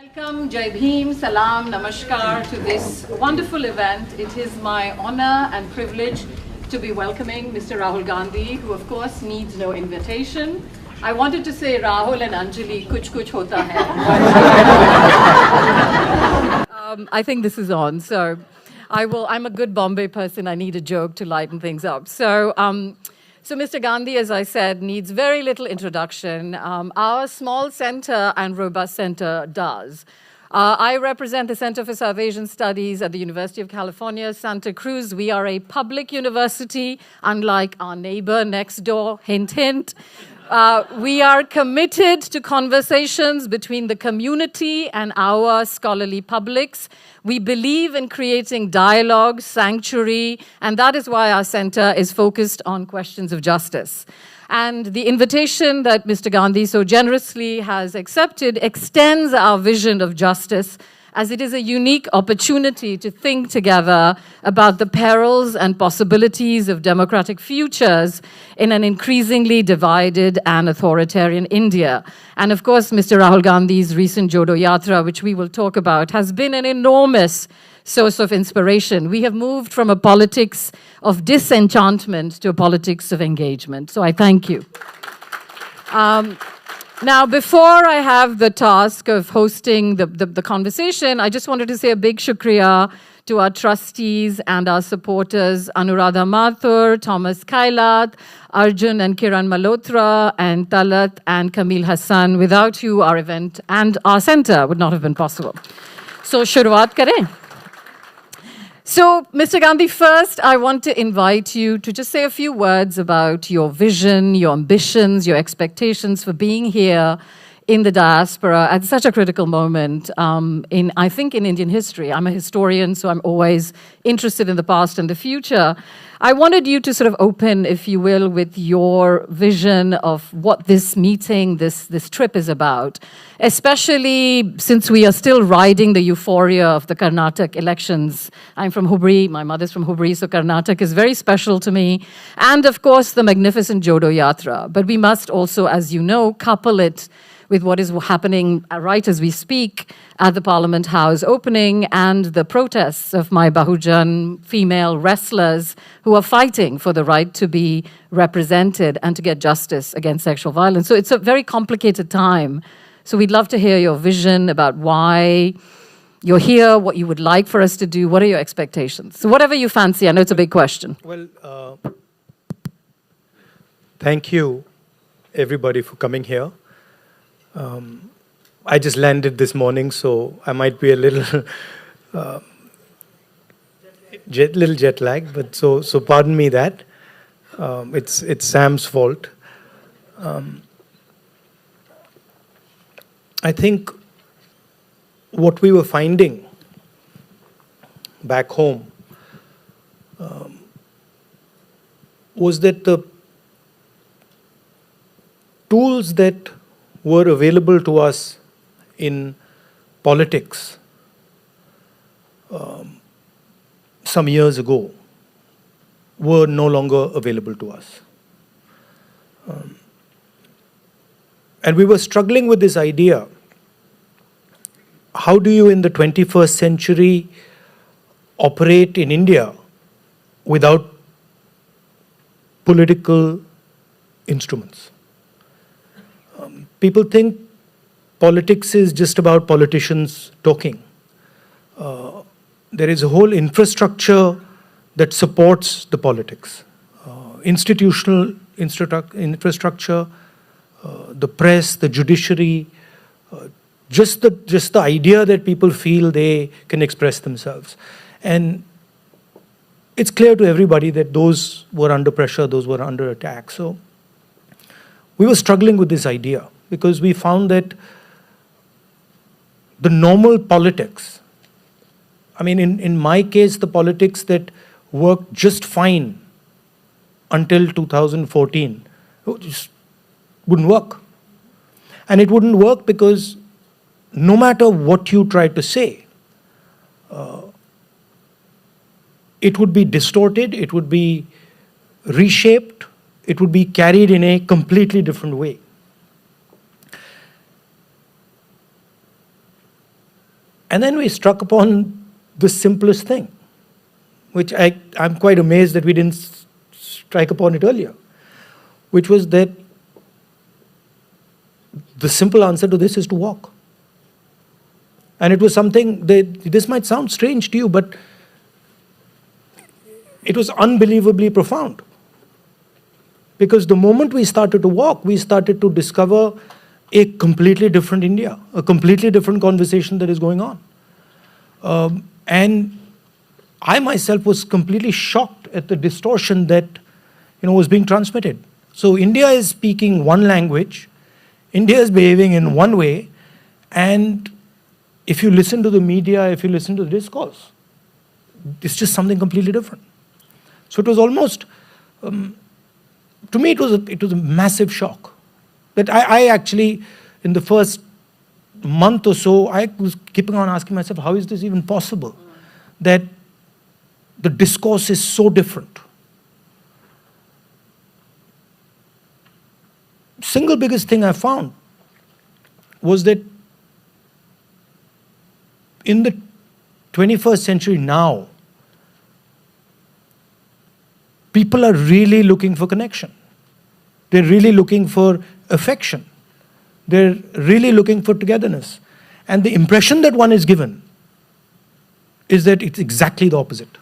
Welcome, Jai Bhim, Salam, Namaskar to this wonderful event. It is my honor and privilege to be welcoming Mr. Rahul Gandhi, who of course needs no invitation. I wanted to say Rahul and Anjali, kuch hota hai. I think this is on, so I'm a good Bombay person. I need a joke to lighten things up. So Mr. Gandhi, as I said, needs very little introduction. Our small center and robust center does. I represent the Center for South Asian Studies at the University of California, Santa Cruz. We are a public university, unlike our neighbor next door, hint, hint. We are committed to conversations between the community and our scholarly publics. We believe in creating dialogue, sanctuary, and that is why our center is focused on questions of justice. And the invitation that Mr. Gandhi so generously has accepted extends our vision of justice, as it is a unique opportunity to think together about the perils and possibilities of democratic futures in an increasingly divided and authoritarian India. And of course, Mr. Rahul Gandhi's recent Jodo Yatra, which we will talk about, has been an enormous source of inspiration. We have moved from a politics of disenchantment to a politics of engagement. So I thank you. Now, before I have the task of hosting the conversation, I just wanted to say a big shukriya to our trustees and our supporters, Anuradha Mathur, Thomas Kailat, Arjun and Kiran Malhotra, and Talat and Kamil Hassan, without who our event and our center would not have been possible. So, shuruaat kare. So, Mr. Gandhi, first, I want to invite you to just say a few words about your vision, your ambitions, your expectations for being here in the diaspora at such a critical moment I think, in Indian history. I'm a historian, so I'm always interested in the past and the future. I wanted you to sort of open, if you will, with your vision of what this meeting, this trip is about, especially since we are still riding the euphoria of the Karnataka elections. I'm from Hubri, my mother's from Hubri, so Karnataka is very special to me. And of course, the magnificent Jodo Yatra. But we must also, as you know, couple it with what is happening right as we speak at the Parliament House opening and the protests of my Bahujan female wrestlers who are fighting for the right to be represented and to get justice against sexual violence. So it's a very complicated time. So we'd love to hear your vision about why you're here, what you would like for us to do, what are your expectations? So whatever you fancy, I know it's a big question. Well, thank you, everybody, for coming here. I just landed this morning, so I might be a little jet lagged, but so pardon me that. It's Sam's fault. I think what we were finding back home was that the tools that were available to us in politics some years ago were no longer available to us. And we were struggling with this idea. How do you in the 21st century operate in India without political instruments? People think politics is just about politicians talking. There is a whole infrastructure that supports the politics. Institutional infrastructure, the press, the judiciary, just the idea that people feel they can express themselves. And it's clear to everybody that those were under pressure, those were under attack. So we were struggling with this idea because we found that the normal politics, I mean, in my case, the politics that worked just fine until 2014, just wouldn't work. And it wouldn't work because no matter what you tried to say, it would be distorted, it would be reshaped, it would be carried in a completely different way. And then we struck upon the simplest thing, which I'm quite amazed that we didn't strike upon it earlier, which was that the simple answer to this is to walk. And it was something that, this might sound strange to you, but it was unbelievably profound. Because the moment we started to walk, we started to discover a completely different India, a completely different conversation that is going on. And I myself was completely shocked at the distortion that was being transmitted. So India is speaking one language, India is behaving in one way, and if you listen to the media, if you listen to the discourse, it's just something completely different. So it was almost, to me, it was a massive shock. That I actually, in the first month or so, I was keeping on asking myself, how is this even possible? That the discourse is so different. Single biggest thing I found was that in the 21st century now, people are really looking for connection. They're really looking for affection. They're really looking for togetherness. And the impression that one is given is that it's exactly the opposite.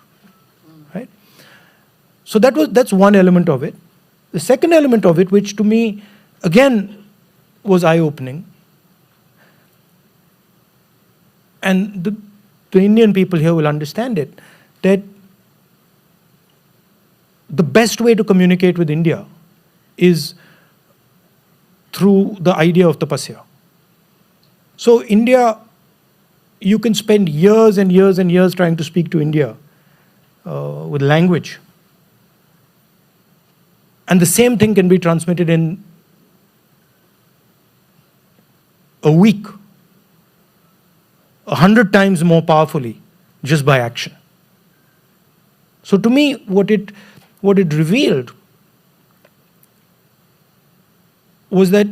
Right? So that's one element of it. The second element of it, which to me, again, was eye-opening, and the Indian people here will understand it, that the best way to communicate with India is through the idea of tapasya. So India, you can spend years and years and years trying to speak to India with language. And the same thing can be transmitted in a week, 100 times more powerfully, just by action. So to me, what it revealed was that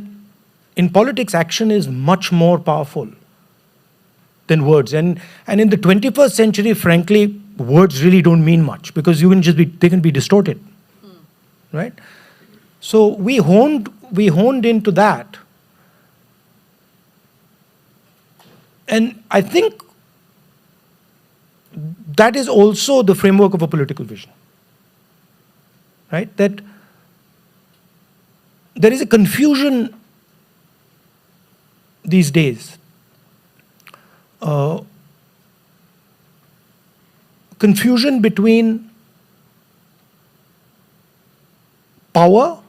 in politics, action is much more powerful than words. And in the 21st century, frankly, words really don't mean much, because they can be distorted. Right? So we honed into that. And I think that is also the framework of a political vision. Right? That there is a confusion these days. Confusion between power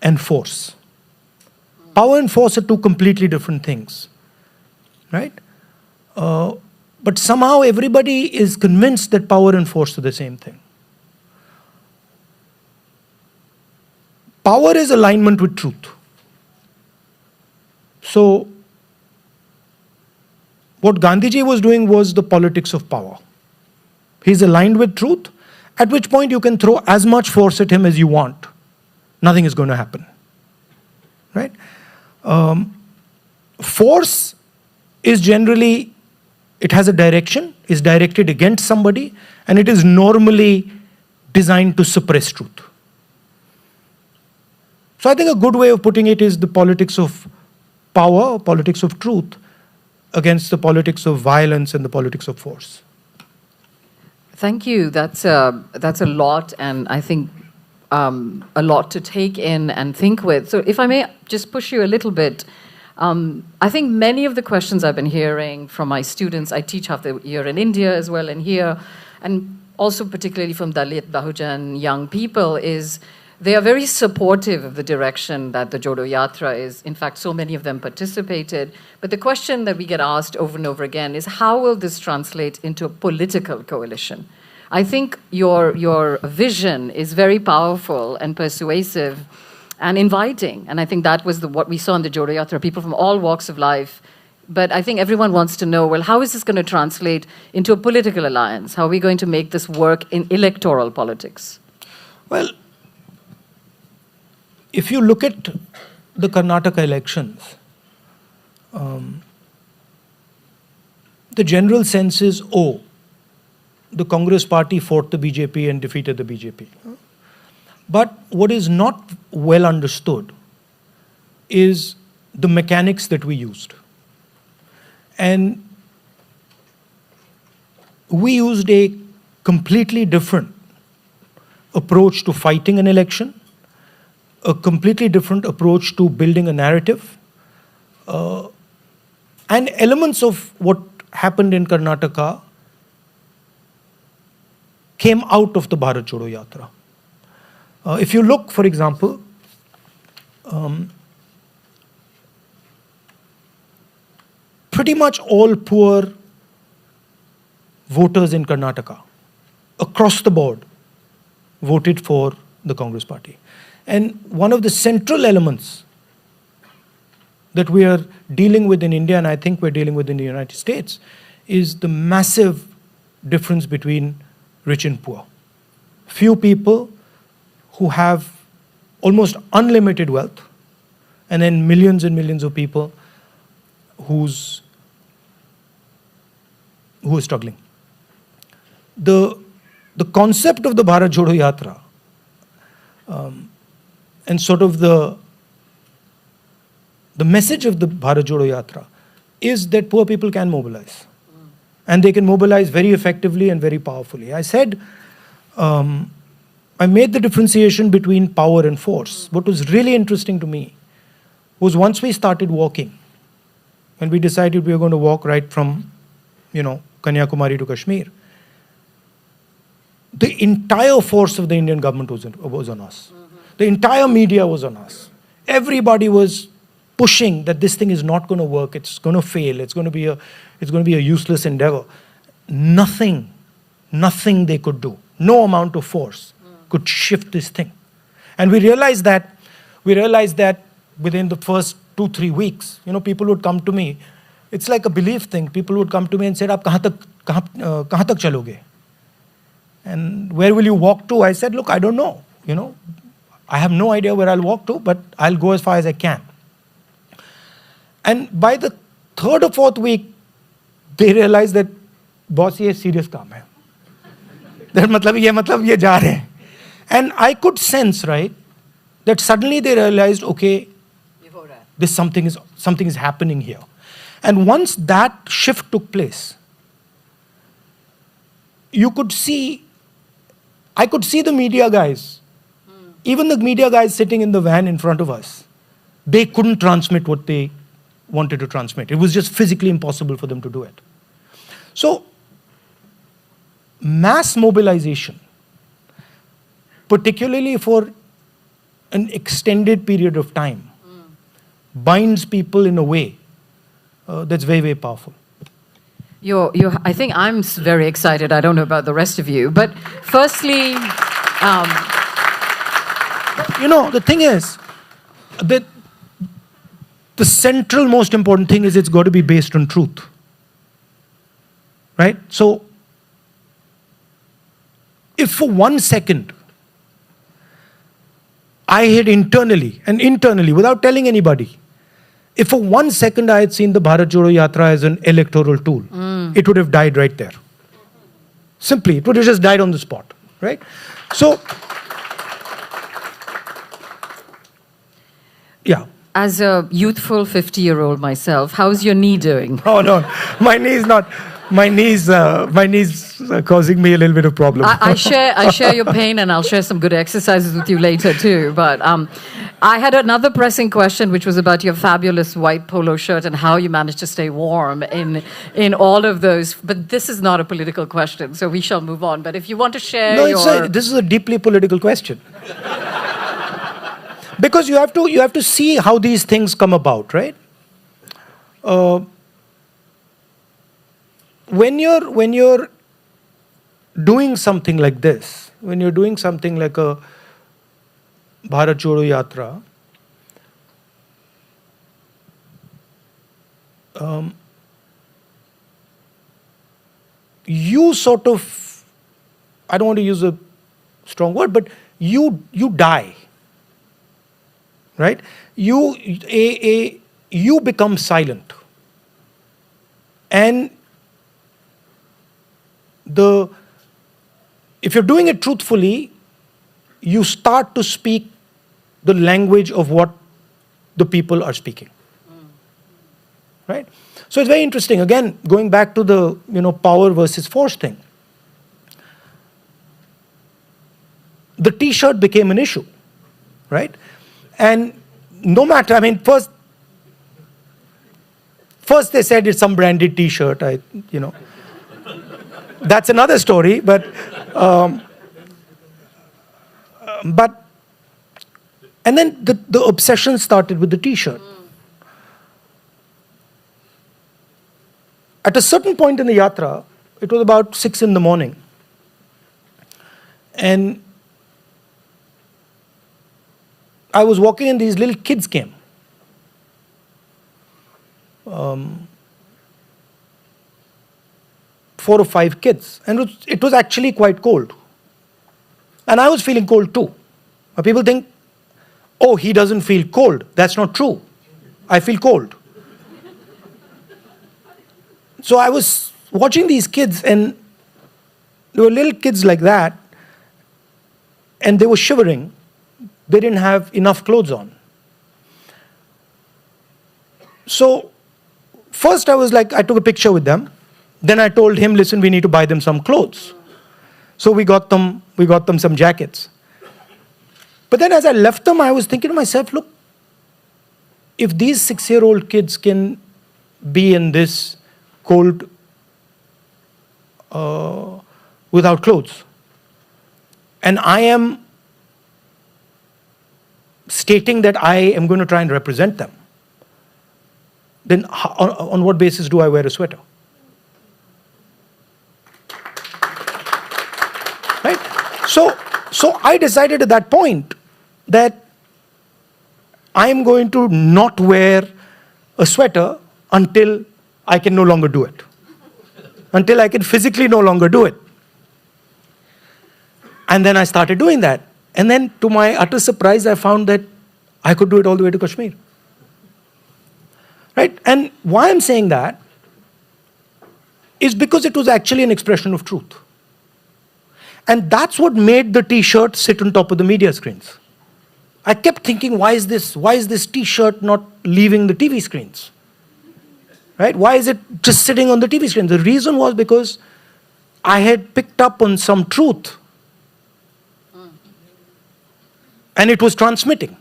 and force. Power and force are two completely different things. Right? But somehow everybody is convinced that power and force are the same thing. Power is alignment with truth. So, what Gandhiji was doing was the politics of power. He's aligned with truth, at which point you can throw as much force at him as you want. Nothing is going to happen. Right? Force is generally, it has a direction, is directed against somebody, and it is normally designed to suppress truth. So I think a good way of putting it is the politics of power, politics of truth, against the politics of violence and the politics of force. Thank you. That's a lot, and I think a lot to take in and think with. So if I may just push you a little bit, I think many of the questions I've been hearing from my students, I teach half the year in India as well and here, and also particularly from Dalit, Bahujan young people, is they are very supportive of the direction that the Jodo Yatra is. In fact, so many of them participated. But the question that we get asked over and over again is, how will this translate into a political coalition? I think your vision is very powerful and persuasive and inviting. And I think that was what we saw in the Jodo Yatra, people from all walks of life. But I think everyone wants to know, well, how is this going to translate into a political alliance? How are we going to make this work in electoral politics? Well, if you look at the Karnataka elections, the general sense is, oh, the Congress party fought the BJP and defeated the BJP. But what is not well understood is the mechanics that we used. And we used a completely different approach to fighting an election, a completely different approach to building a narrative, and elements of what happened in Karnataka came out of the Bharat Jodo Yatra. If you look, for example, pretty much all poor voters in Karnataka, across the board, voted for the Congress party. And one of the central elements that we are dealing with in India, and I think we're dealing with in the United States, is the massive difference between rich and poor. Few people who have almost unlimited wealth, and then millions and millions of people who are struggling. The concept of the Bharat Jodo Yatra and sort of the message of the Bharat Jodo Yatra is that poor people can mobilize. And they can mobilize very effectively and very powerfully. I said, I made the differentiation between power and force. What was really interesting to me was once we started walking, and we decided we were going to walk right from, Kanyakumari to Kashmir, the entire force of the Indian government was on us. The entire media was on us. Everybody was pushing that this thing is not going to work, it's going to fail, it's going to be a useless endeavor. Nothing they could do, no amount of force could shift this thing. And we realized that within the first 2-3 weeks, people would come to me. It's like a belief thing. People would come to me and say, "Aap kahan tak chaloge? And where will you walk to?" I said, "Look, I don't know. I have no idea where I'll walk to, but I'll go as far as I can." And by the 3rd or 4th week, they realized that, boss, ye serious kaam hai. That matlab ye ja rahe hain. And I could sense, right, that suddenly they realized, okay, this something is happening here. And once that shift took place, I could see the media guys, even the media guys sitting in the van in front of us, they couldn't transmit what they wanted to transmit. It was just physically impossible for them to do it. So, mass mobilization, particularly for an extended period of time, binds people in a way that's very, very powerful. I think I'm very excited. I don't know about the rest of you. But firstly, the thing is that the central most important thing is it's got to be based on truth. Right? So, if for 1 second I had internally, without telling anybody, if for 1 second I had seen the Bharat Jodo Yatra as an electoral tool, it would have died right there. Simply, it would have just died on the spot. Right? So, yeah. As a youthful 50-year-old myself, how's your knee doing? Oh no, my knee's causing me a little bit of problem. I share your pain, and I'll share some good exercises with you later too. But I had another pressing question, which was about your fabulous white polo shirt and how you managed to stay warm in all of those. But this is not a political question, so we shall move on. But if you want to share, this is a deeply political question. Because you have to see how these things come about, right? When you're doing something like this, when you're doing something like a Bharat Jodo Yatra, you sort of, I don't want to use a strong word, but you die. Right? You become silent. And if you're doing it truthfully, you start to speak the language of what the people are speaking. Right? So it's very interesting. Again, going back to the power versus force thing. The T-shirt became an issue, right? And no matter, I mean, first they said it's some branded T-shirt. That's another story. But and then the obsession started with the T-shirt. At a certain point in the yatra, it was about 6 in the morning, and I was walking and these little kids came. 4 or 5 kids, and it was actually quite cold. And I was feeling cold too. Now people think, oh, he doesn't feel cold. That's not true. I feel cold. So I was watching these kids, and there were little kids like that, and they were shivering. They didn't have enough clothes on. So first I was like, I took a picture with them. Then I told him, listen, we need to buy them some clothes. So we got them some jackets. But then as I left them, I was thinking to myself, look, if these 6-year-old kids can be in this cold without clothes, and I am stating that I am going to try and represent them, then on what basis do I wear a sweater? Right? So I decided at that point that I am going to not wear a sweater until I can no longer do it. Until I can physically no longer do it. And then I started doing that. And then to my utter surprise, I found that I could do it all the way to Kashmir. Right? And why I'm saying that is because it was actually an expression of truth. And that's what made the T-shirt sit on top of the media screens. I kept thinking, why is this T-shirt not leaving the TV screens? Right? Why is it just sitting on the TV screen? The reason was because I had picked up on some truth. And it was transmitting.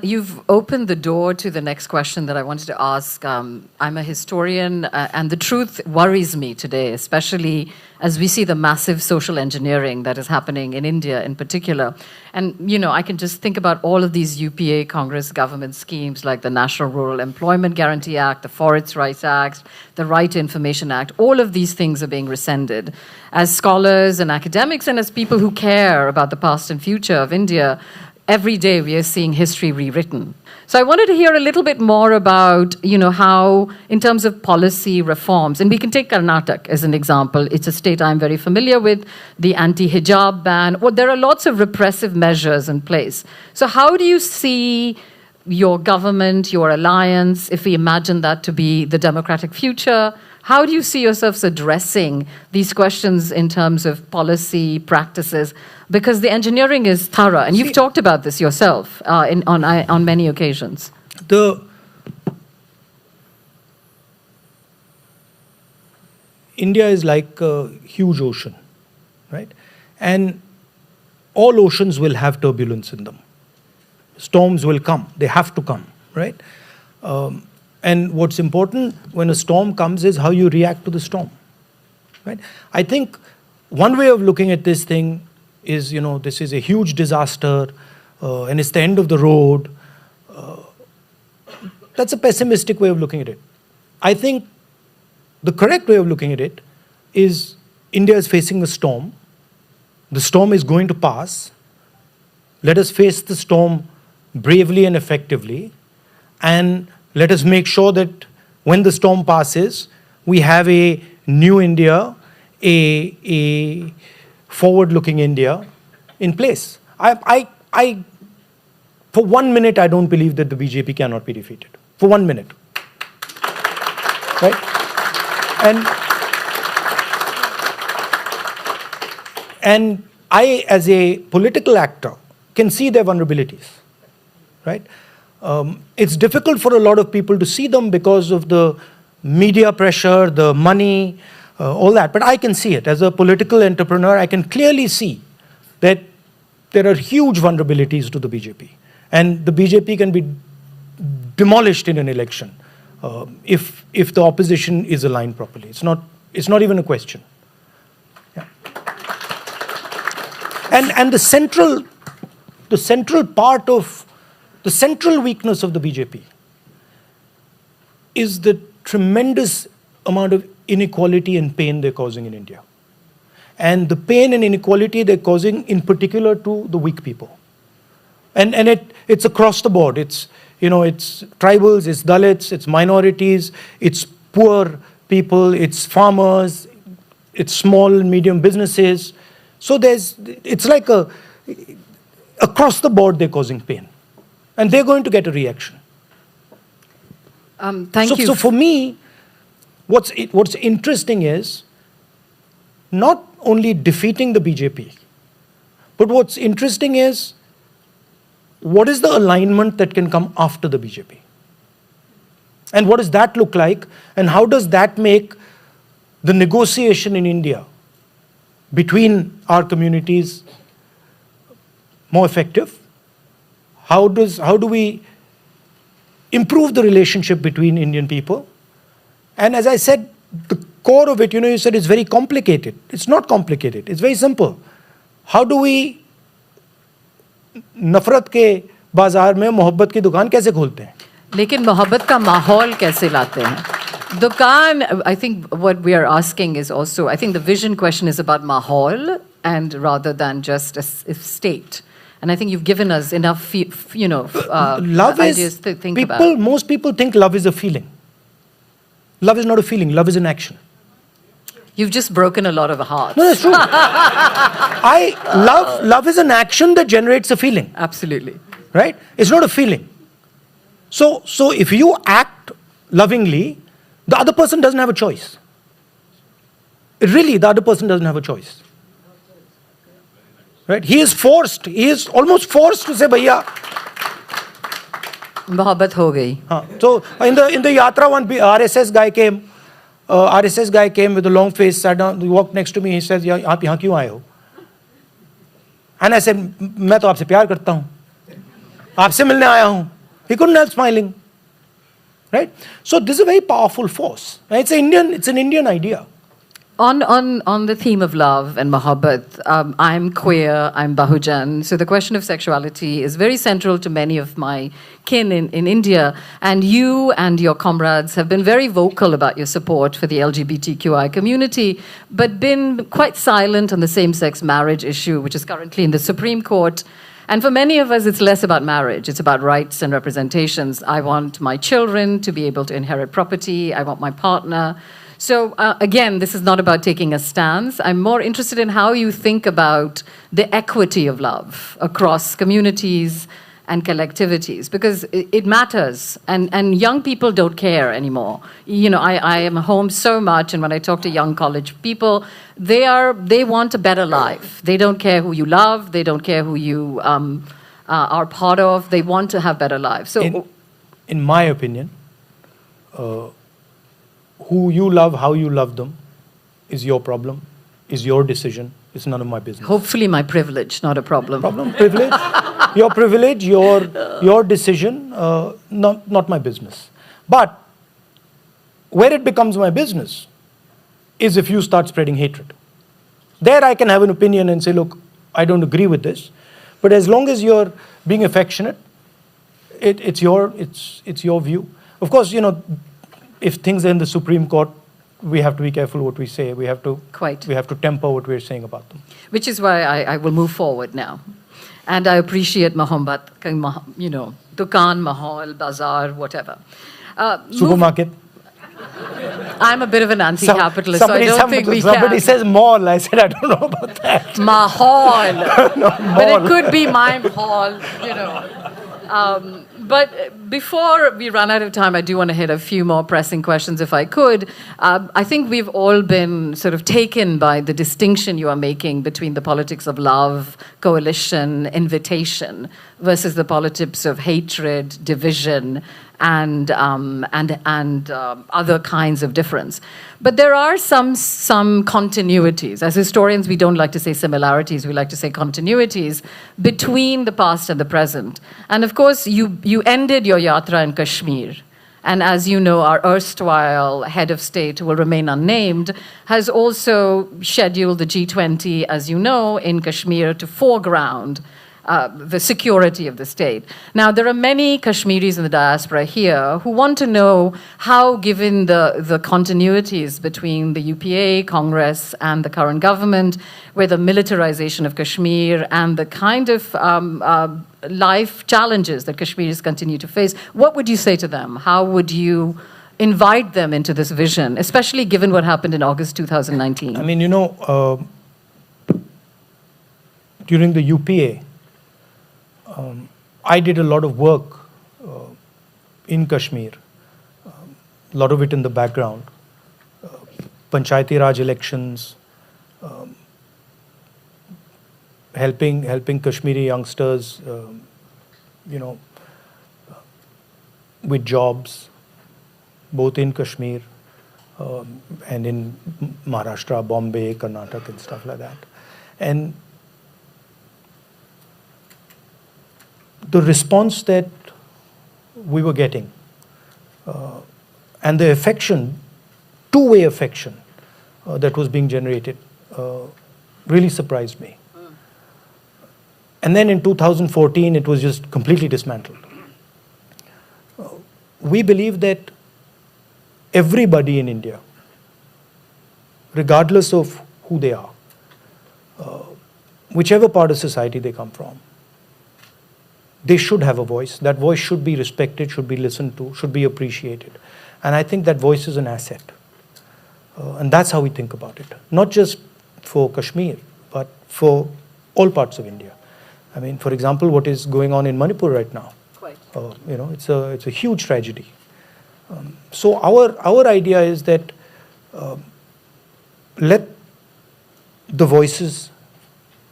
You've opened the door to the next question that I wanted to ask. I'm a historian, and the truth worries me today, especially as we see the massive social engineering that is happening in India in particular. And, I can just think about all of these UPA Congress government schemes like the National Rural Employment Guarantee Act, the Forest Rights Act, the Right to Information Act. All of these things are being rescinded. As scholars and academics and as people who care about the past and future of India, every day we are seeing history rewritten. So I wanted to hear a little bit more about, how, in terms of policy reforms, and we can take Karnataka as an example. It's a state I'm very familiar with, the anti-hijab ban. Well, there are lots of repressive measures in place. So how do you see your government, your alliance, if we imagine that to be the democratic future, how do you see yourselves addressing these questions in terms of policy, practices? Because the engineering is thorough, and you've talked about this yourself on many occasions. India is like a huge ocean, right? And all oceans will have turbulence in them. Storms will come. They have to come, right? And what's important when a storm comes is how you react to the storm, right? I think one way of looking at this thing is, this is a huge disaster and it's the end of the road. That's a pessimistic way of looking at it. I think the correct way of looking at it is India is facing a storm. The storm is going to pass. Let us face the storm bravely and effectively, and let us make sure that when the storm passes, we have a new India, a forward-looking India in place. For 1 minute, I don't believe that the BJP cannot be defeated. For 1 minute. Right? And I, as a political actor, can see their vulnerabilities, right? It's difficult for a lot of people to see them because of the media pressure, the money, all that. But I can see it. As a political entrepreneur, I can clearly see that there are huge vulnerabilities to the BJP. And the BJP can be demolished in an election if the opposition is aligned properly. It's not even a question. Yeah. And the central weakness of the BJP is the tremendous amount of inequality and pain they're causing in India. And the pain and inequality they're causing in particular to the weak people. And it's across the board. It's tribals, it's Dalits, it's minorities, it's poor people, it's farmers, it's small and medium businesses. So it's like across the board they're causing pain. And they're going to get a reaction. Thank you. So for me, what's interesting is not only defeating the BJP, but what's interesting is what is the alignment that can come after the BJP? And what does that look like? And how does that make the negotiation in India between our communities more effective? How do we improve the relationship between Indian people? And as I said, the core of it, you said it's very complicated. It's not complicated. It's very simple. How do we नफरत के बाजार में मोहब्बत की दुकान कैसे खोलते हैं? लेकिन मोहब्बत का माहौल कैसे लाते हैं? दुकान, I think what we are asking is also, I think the vision question is about mahal and rather than just a state. And I think you've given us enough, love ideas to think about. Most people think love is a feeling. Love is not a feeling. Love is an action. You've just broken a lot of hearts. No, that's true. Love is an action that generates a feeling. Absolutely. Right? It's not a feeling. So if you act lovingly, the other person doesn't have a choice. Really, the other person doesn't have a choice. Right? He is almost forced to say, Bhaiya. Mohabbat ho gayi. So in the yatra, one RSS guy came with a long face, sat down, he walked next to me, he says, "Aap yahan kyun aaye ho?" And I said, "मैं तो आपसे प्यार करता हूँ, आपसे मिलने आया हूँ." He couldn't help smiling, right? So this is a very powerful force. It's an Indian idea. On the theme of love and mohabbat, I'm queer, I'm Bahujan, so the question of sexuality is very central to many of my kin in India, and you and your comrades have been very vocal about your support for the LGBTQI community, but been quite silent on the same-sex marriage issue, which is currently in the Supreme Court. And for many of us, it's less about marriage. It's about rights and representations. I want my children to be able to inherit property. I want my partner. So again, this is not about taking a stance. I'm more interested in how you think about the equity of love across communities and collectivities, because it matters. And young people don't care anymore. I am home so much, and when I talk to young college people, they want a better life. They don't care who you love. They don't care who you are part of. They want to have better lives. So, in my opinion, who you love, how you love them, is your problem, is your decision. It's none of my business. Hopefully my privilege, not a problem. Privilege, your privilege, your decision, not my business. But where it becomes my business is if you start spreading hatred. There I can have an opinion and say, look, I don't agree with this. But as long as you're being affectionate, it's your view. Of course, if things are in the Supreme Court, we have to be careful what we say. We have to temper what we're saying about them. Which is why I will move forward now. And I appreciate mohabbat, dukaan, mahal, bazaar, whatever. Supermarket. I'm a bit of an anti-capitalist, so I don't think we can. Somebody says mall. I said, I don't know about that. Mahal. No, but it could be my hall, But before we run out of time, I do want to hit a few more pressing questions if I could. I think we've all been sort of taken by the distinction you are making between the politics of love, coalition, invitation, versus the politics of hatred, division, and other kinds of difference. But there are some continuities. As historians, we don't like to say similarities, we like to say continuities between the past and the present. And of course, you ended your yatra in Kashmir. And as you know, our erstwhile head of state, who will remain unnamed, has also scheduled the G20, as you know, in Kashmir to foreground the security of the state. Now, there are many Kashmiris in the diaspora here who want to know how, given the continuities between the UPA, Congress, and the current government, where the militarization of Kashmir and the kind of life challenges that Kashmiris continue to face, what would you say to them? How would you invite them into this vision, especially given what happened in August 2019? I mean, during the UPA, I did a lot of work in Kashmir, a lot of it in the background, Panchayati Raj elections, helping Kashmiri youngsters, with jobs, both in Kashmir and in Maharashtra, Bombay, Karnataka, and stuff like that. And the response that we were getting and the affection, two-way affection that was being generated really surprised me. And then in 2014, it was just completely dismantled. We believe that everybody in India, regardless of who they are, whichever part of society they come from, they should have a voice. That voice should be respected, should be listened to, should be appreciated. And I think that voice is an asset. And that's how we think about it. Not just for Kashmir, but for all parts of India. I mean, for example, what is going on in Manipur right now? Quite. It's a huge tragedy. So our idea is that let the voices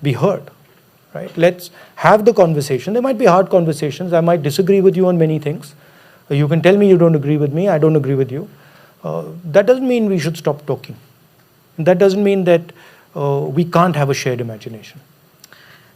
be heard. Right? Let's have the conversation. There might be hard conversations. I might disagree with you on many things. You can tell me you don't agree with me. I don't agree with you. That doesn't mean we should stop talking. That doesn't mean that we can't have a shared imagination.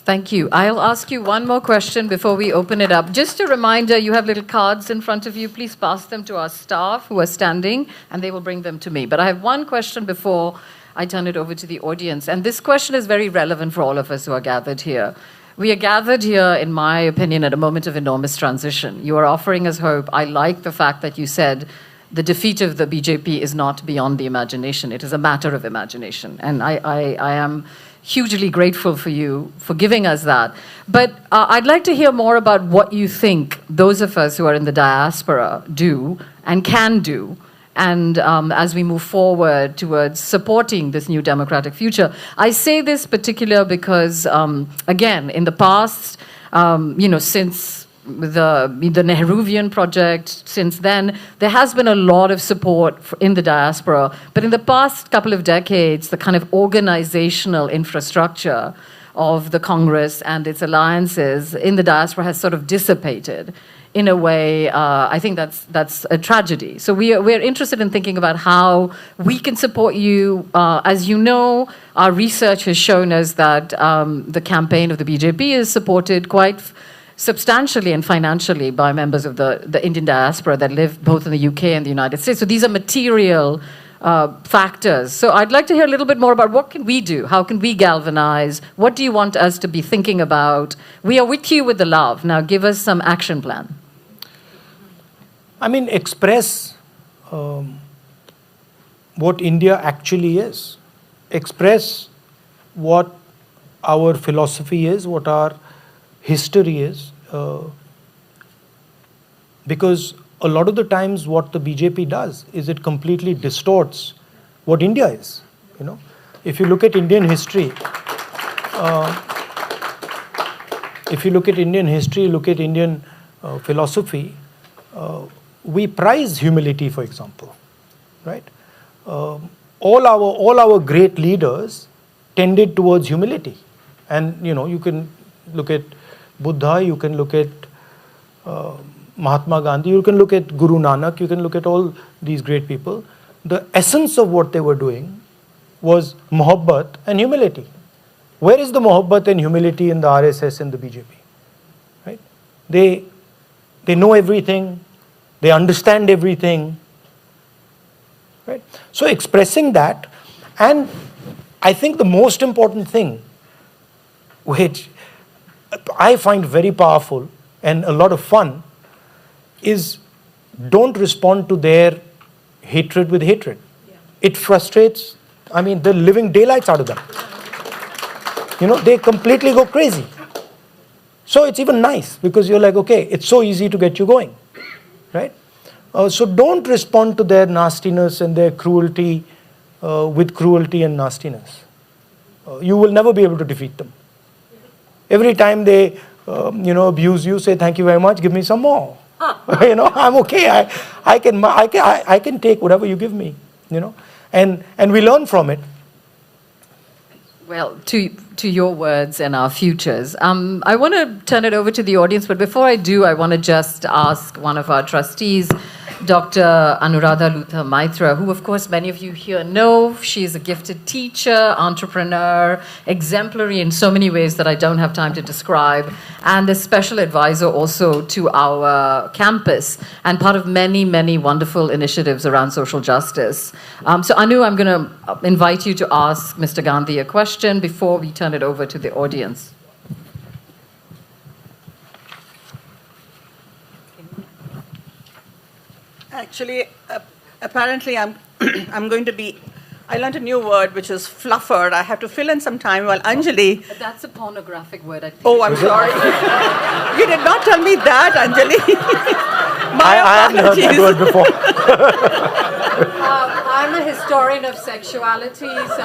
Thank you. I'll ask you one more question before we open it up. Just a reminder, you have little cards in front of you. Please pass them to our staff who are standing, and they will bring them to me. But I have one question before I turn it over to the audience. And this question is very relevant for all of us who are gathered here. We are gathered here, in my opinion, at a moment of enormous transition. You are offering us hope. I like the fact that you said the defeat of the BJP is not beyond the imagination. It is a matter of imagination. And I am hugely grateful for you for giving us that. But I'd like to hear more about what you think those of us who are in the diaspora do and can do. And as we move forward towards supporting this new democratic future, I say this particular because, again, in the past, since the Nehruvian project, since then, there has been a lot of support in the diaspora. But in the past couple of decades, the kind of organizational infrastructure of the Congress and its alliances in the diaspora has sort of dissipated. In a way, I think that's a tragedy. So we're interested in thinking about how we can support you. As you know, our research has shown us that the campaign of the BJP is supported quite substantially and financially by members of the Indian diaspora that live both in the UK and the United States. So these are material factors. So I'd like to hear a little bit more about what can we do? How can we galvanize? What do you want us to be thinking about? We are with you with the love. Now give us some action plan. I mean, express what India actually is. Express what our philosophy is, what our history is. Because a lot of the times what the BJP does is it completely distorts what India is. If you look at Indian history, look at Indian philosophy, we prize humility, for example, right? All our great leaders tended towards humility. And, you can look at Buddha, you can look at Mahatma Gandhi, you can look at Guru Nanak, you can look at all these great people. The essence of what they were doing was mohabbat and humility. Where is the mohabbat and humility in the RSS and the BJP? Right? They know everything, they understand everything. Right? So expressing that, and I think the most important thing, which I find very powerful and a lot of fun, is don't respond to their hatred with hatred. Yeah. It frustrates, they're living daylights out of them. They completely go crazy. So it's even nice because you're like, okay, it's so easy to get you going, right? So don't respond to their nastiness and their cruelty with cruelty and nastiness. You will never be able to defeat them. Every time they, abuse you, say thank you very much, give me some more. I'm okay. I can take whatever you give me. And we learn from it. Well, to your words and our futures. I want to turn it over to the audience, but before I do, I want to just ask one of our trustees, Dr. Anuradha Luther Maitra, who, of course, many of you here know. She is a gifted teacher, entrepreneur, exemplary in so many ways that I don't have time to describe, and a special advisor also to our campus, and part of many, many wonderful initiatives around social justice. So, Anu, I'm going to invite you to ask Mr. Gandhi a question before we turn it over to the audience. Actually, apparently I'm going to be, I learned a new word which is fluffered. I have to fill in some time while Anjali. But that's a pornographic word, I think. Oh, I'm sorry. You did not tell me that, Anjali. I haven't heard that word before. I'm a historian of sexuality, so...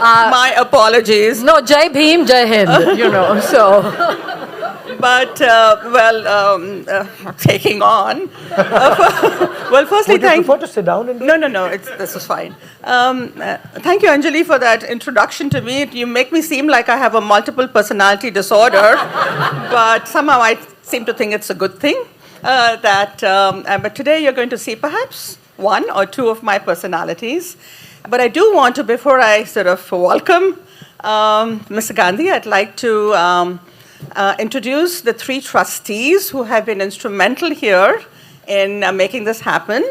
My apologies. No, Jai Bhim, Jai Hind, so... But, taking on. Well, firstly, Would you prefer to sit down? No, this is fine. Thank you, Anjali, for that introduction to me. You make me seem like I have a multiple personality disorder, but somehow I seem to think it's a good thing. But today you're going to see perhaps one or two of my personalities. But I do want to, before I sort of welcome Mr. Gandhi, I'd like to introduce the three trustees who have been instrumental here in making this happen.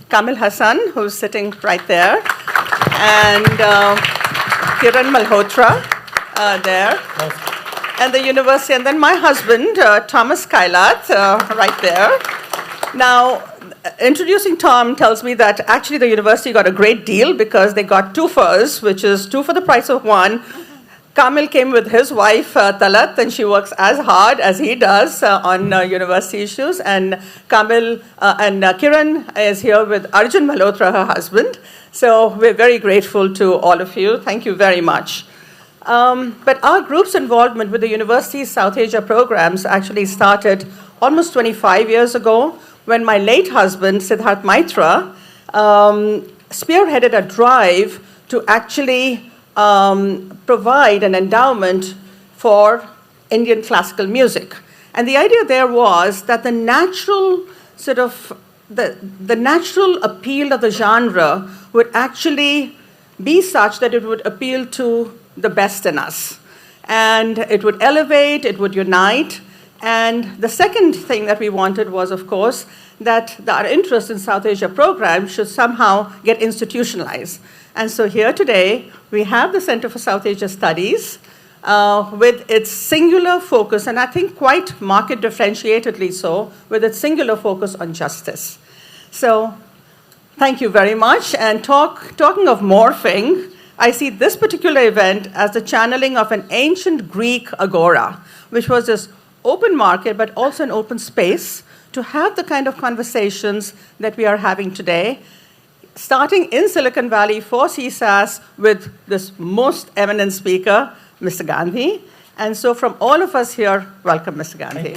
Kamil Hassan, who's sitting right there, and Kiran Malhotra there, and the university, and then my husband, Thomas Kailath, right there. Now, introducing Tom tells me that actually the university got a great deal because they got two furs, which is two for the price of one. Kamil came with his wife, Talat, and she works as hard as he does on university issues. And Kamil and Kiran is here with Arjun Malhotra, her husband. So we're very grateful to all of you. Thank you very much. But our group's involvement with the university's South Asia programs actually started almost 25 years ago when my late husband, Siddharth Maitra, spearheaded a drive to actually provide an endowment for Indian classical music. And the idea there was that the natural sort of, the natural appeal of the genre would actually be such that it would appeal to the best in us. And it would elevate, it would unite. And the second thing that we wanted was, of course, that our interest in South Asia programs should somehow get institutionalized. And so here today, we have the Center for South Asia Studies with its singular focus, and I think quite market differentiatedly so, with its singular focus on justice. So thank you very much. And talking of morphing, I see this particular event as the channeling of an ancient Greek agora, which was this open market, but also an open space to have the kind of conversations that we are having today, starting in Silicon Valley for CSAS with this most eminent speaker, Mr. Gandhi, And so from all of us here, welcome, Mr. Gandhi.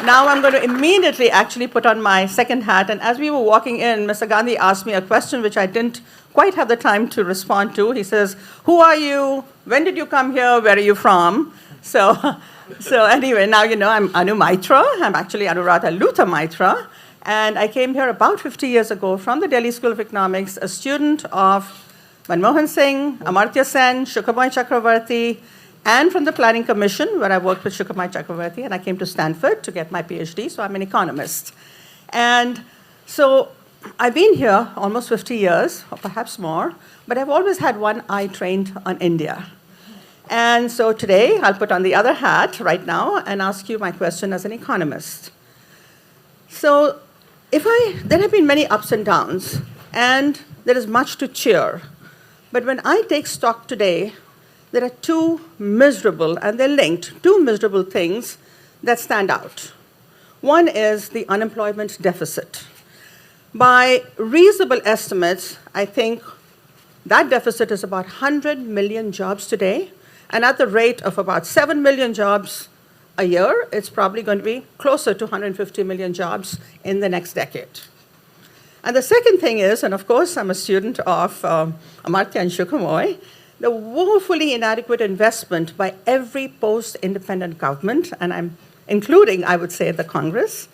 Now I'm going to immediately actually put on my second hat. And as we were walking in, Mr. Gandhi asked me a question which I didn't quite have the time to respond to. He says, who are you? When did you come here? Where are you from? So anyway, now you know I'm Anu Maitra. I'm actually Anuradha Luther Maitra. And I came here about 50 years ago from the Delhi School of Economics, a student of Manmohan Singh, Amartya Sen, Shukhabhai Chakravarti, and from the Planning Commission, where I worked with Shukhabhai Chakravarti, and I came to Stanford to get my PhD, so I'm an economist. And so I've been here almost 50 years, or perhaps more, but I've always had one eye trained on India. And so today, I'll put on the other hat right now and ask you my question as an economist. So there have been many ups and downs, and there is much to cheer. But when I take stock today, there are two miserable, and they're linked, two miserable things that stand out. One is the unemployment deficit. By reasonable estimates, I think that deficit is about 100 million jobs today, and at the rate of about 7 million jobs a year, it's probably going to be closer to 150 million jobs in the next decade. And the second thing is, and of course I'm a student of Amartya and Shukhabhai, the woefully inadequate investment by every post-independent government, and I'm including, I would say, the Congress,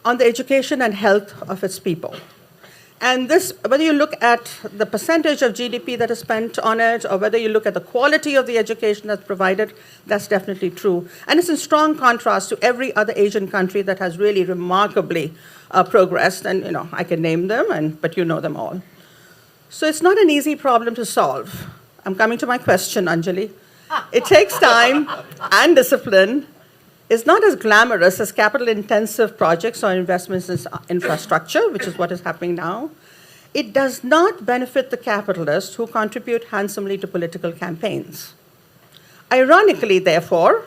on the education and health of its people. And this, whether you look at the percentage of GDP that is spent on it, or whether you look at the quality of the education that's provided, that's definitely true. And it's in strong contrast to every other Asian country that has really remarkably progressed. And you know, I can name them, but you know them all. So it's not an easy problem to solve. I'm coming to my question, Anjali. It takes time and discipline. It's not as glamorous as capital-intensive projects or investments in infrastructure, which is what is happening now. It does not benefit the capitalists who contribute handsomely to political campaigns. Ironically, therefore,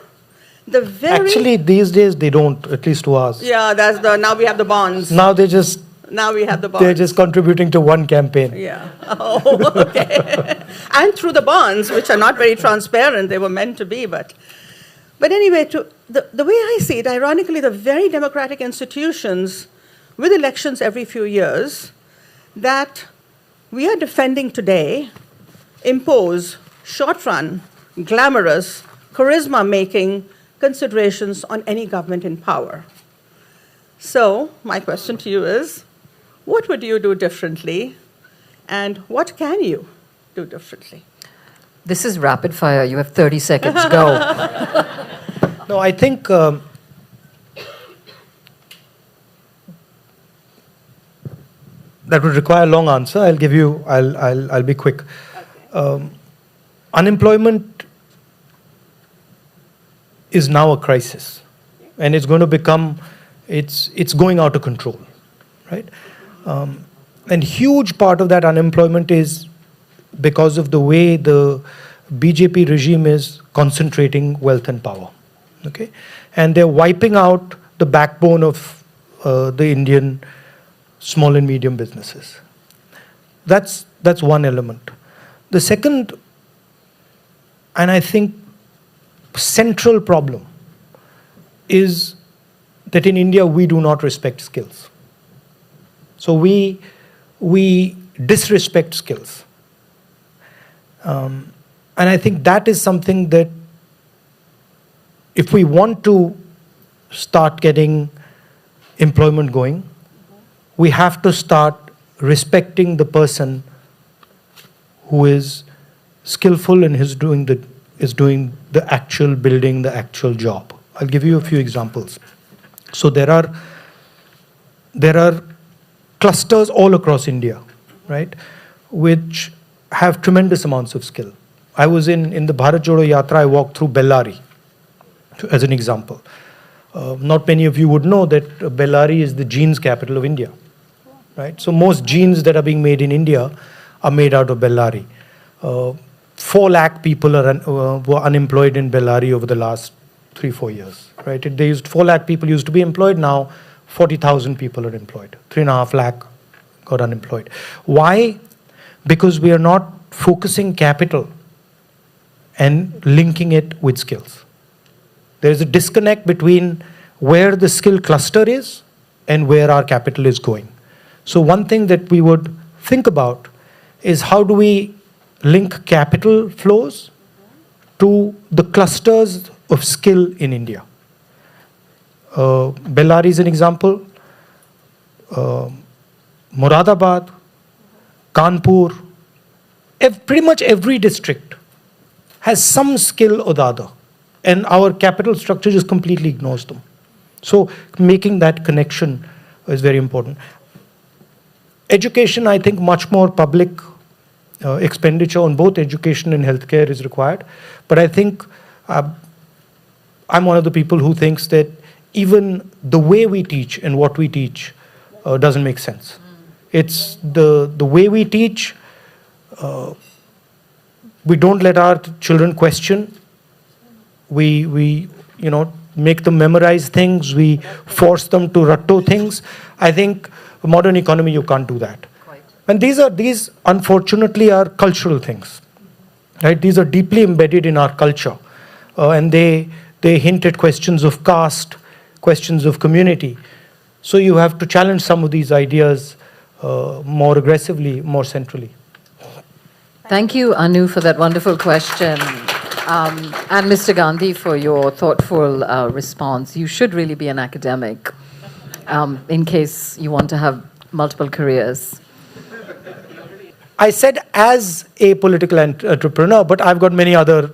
the very... Actually, these days, they don't, at least to us. Yeah, now we have the bonds. Now we have the bonds. They're just contributing to one campaign. Yeah. Oh, okay. And through the bonds, which are not very transparent, they were meant to be, but anyway, the way I see it, ironically, the very democratic institutions with elections every few years that we are defending today impose short-run, glamorous, charisma-making considerations on any government in power. So my question to you is, what would you do differently, and what can you do differently? This is rapid fire. You have 30 seconds. Go. No, I think that would require a long answer. I'll be quick. Okay. Unemployment is now a crisis, and it's going to become, it's going out of control, right? And huge part of that unemployment is because of the way the BJP regime is concentrating wealth and power. Okay, and they're wiping out the backbone of the Indian small and medium businesses. That's one element. The second, and I think central problem, is that in India we do not respect skills. So we disrespect skills. And I think that is something that if we want to start getting employment going, we have to start respecting the person who is skillful and is doing the actual building, the actual job. I'll give you a few examples. So there are clusters all across India, right, which have tremendous amounts of skill. I was in the Bharat Jodo Yatra, I walked through Bellary, as an example. Not many of you would know that Bellary is the jeans capital of India, right? So most jeans that are being made in India are made out of Bellary. 4 lakh people were unemployed in Bellary over the last 3-4 years, right? 4 lakh people used to be employed, now 40,000 people are employed. 3.5 lakh got unemployed. Why? Because we are not focusing capital and linking it with skills. There is a disconnect between where the skill cluster is and where our capital is going. So one thing that we would think about is how do we link capital flows to the clusters of skill in India. Bellary is an example. Moradabad, Kanpur, pretty much every district has some skill or the other, and our capital structure just completely ignores them. So making that connection is very important. Education, I think much more public expenditure on both education and healthcare is required. But I think I'm one of the people who thinks that even the way we teach and what we teach doesn't make sense. It's the way we teach. We don't let our children question. We make them memorize things. We force them to ratto things. I think modern economy, you can't do that. And these unfortunately are cultural things, right? These are deeply embedded in our culture, and they hint at questions of caste, questions of community. So you have to challenge some of these ideas more aggressively, more centrally. Thank you, Anu, for that wonderful question. And Mr. Gandhi, for your thoughtful response. You should really be an academic in case you want to have multiple careers. I said as a political entrepreneur, but I've got many other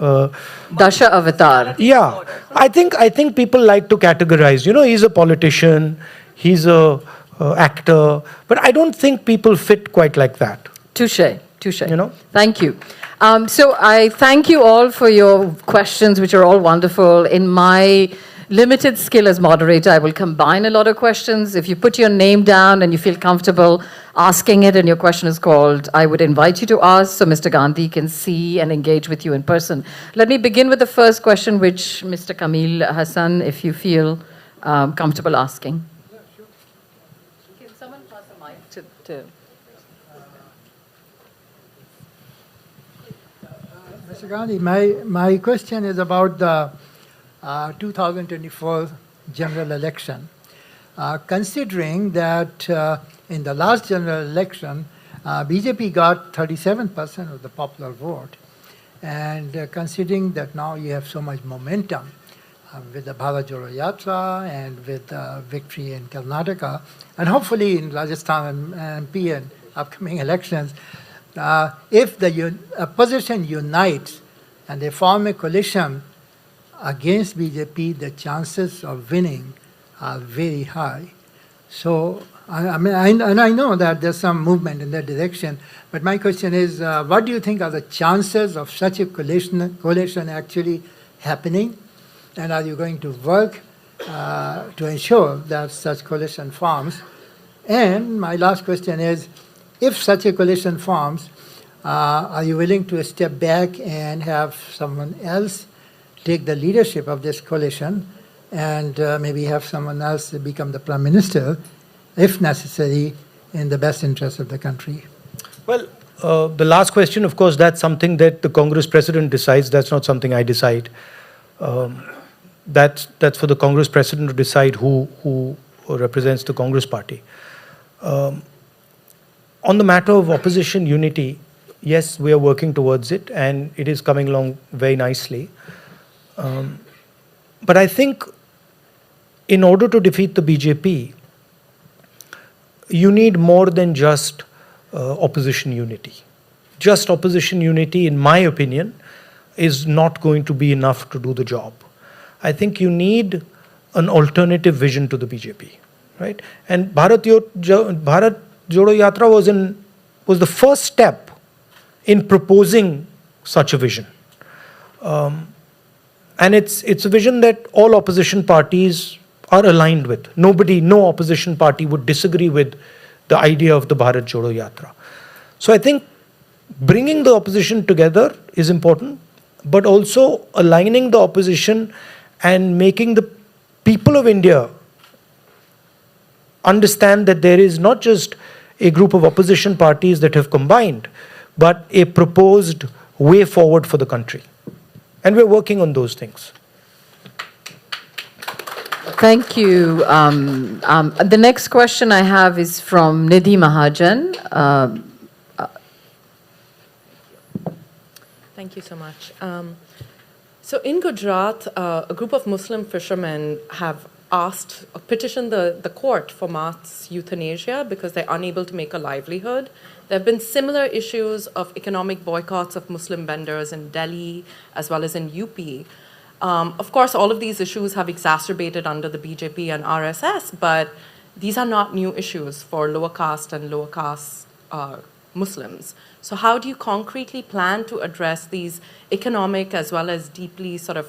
Dasha Avatar. Yeah, I think people like to categorize. He's a politician, he's a actor, but I don't think people fit quite like that. Touche. Thank you. So I thank you all for your questions, which are all wonderful. In my limited skill as moderator, I will combine a lot of questions. If you put your name down and you feel comfortable asking it and your question is called, I would invite you to ask so Mr. Gandhi can see and engage with you in person. Let me begin with the first question, which Mr. Kamil Hassan, if you feel comfortable asking. Yeah, sure. Can someone pass the mic to... Mr. Gandhi, my question is about the 2024 general election. Considering that in the last general election, BJP got 37% of the popular vote, and considering that now you have so much momentum with the Bharat Jodo Yatra and with victory in Karnataka, and hopefully in Rajasthan and MP and upcoming elections, if the opposition unites and they form a coalition against BJP, the chances of winning are very high. So, I know that there's some movement in that direction, but my question is, what do you think are the chances of such a coalition actually happening? And are you going to work to ensure that such coalition forms? And my last question is, if such a coalition forms, are you willing to step back and have someone else take the leadership of this coalition and maybe have someone else become the Prime Minister, if necessary, in the best interest of the country? Well, the last question, of course, that's something that the Congress President decides. That's not something I decide. That's for the Congress President to decide who represents the Congress Party. On the matter of opposition unity, yes, we are working towards it, and it is coming along very nicely. But I think in order to defeat the BJP, you need more than just opposition unity. Just opposition unity, in my opinion, is not going to be enough to do the job. I think you need an alternative vision to the BJP, right? And Bharat Jodo Yatra was the first step in proposing such a vision. And it's a vision that all opposition parties are aligned with. No opposition party would disagree with the idea of the Bharat Jodo Yatra. So I think bringing the opposition together is important, but also aligning the opposition and making the people of India understand that there is not just a group of opposition parties that have combined, but a proposed way forward for the country. And we're working on those things. Thank you. The next question I have is from Nidhi Mahajan. Thank you so much. So in Gujarat, a group of Muslim fishermen have petitioned the court for mass euthanasia because they're unable to make a livelihood. There have been similar issues of economic boycotts of Muslim vendors in Delhi as well as in UP. Of course, all of these issues have exacerbated under the BJP and RSS, but these are not new issues for lower caste and lower caste Muslims. So how do you concretely plan to address these economic as well as deeply sort of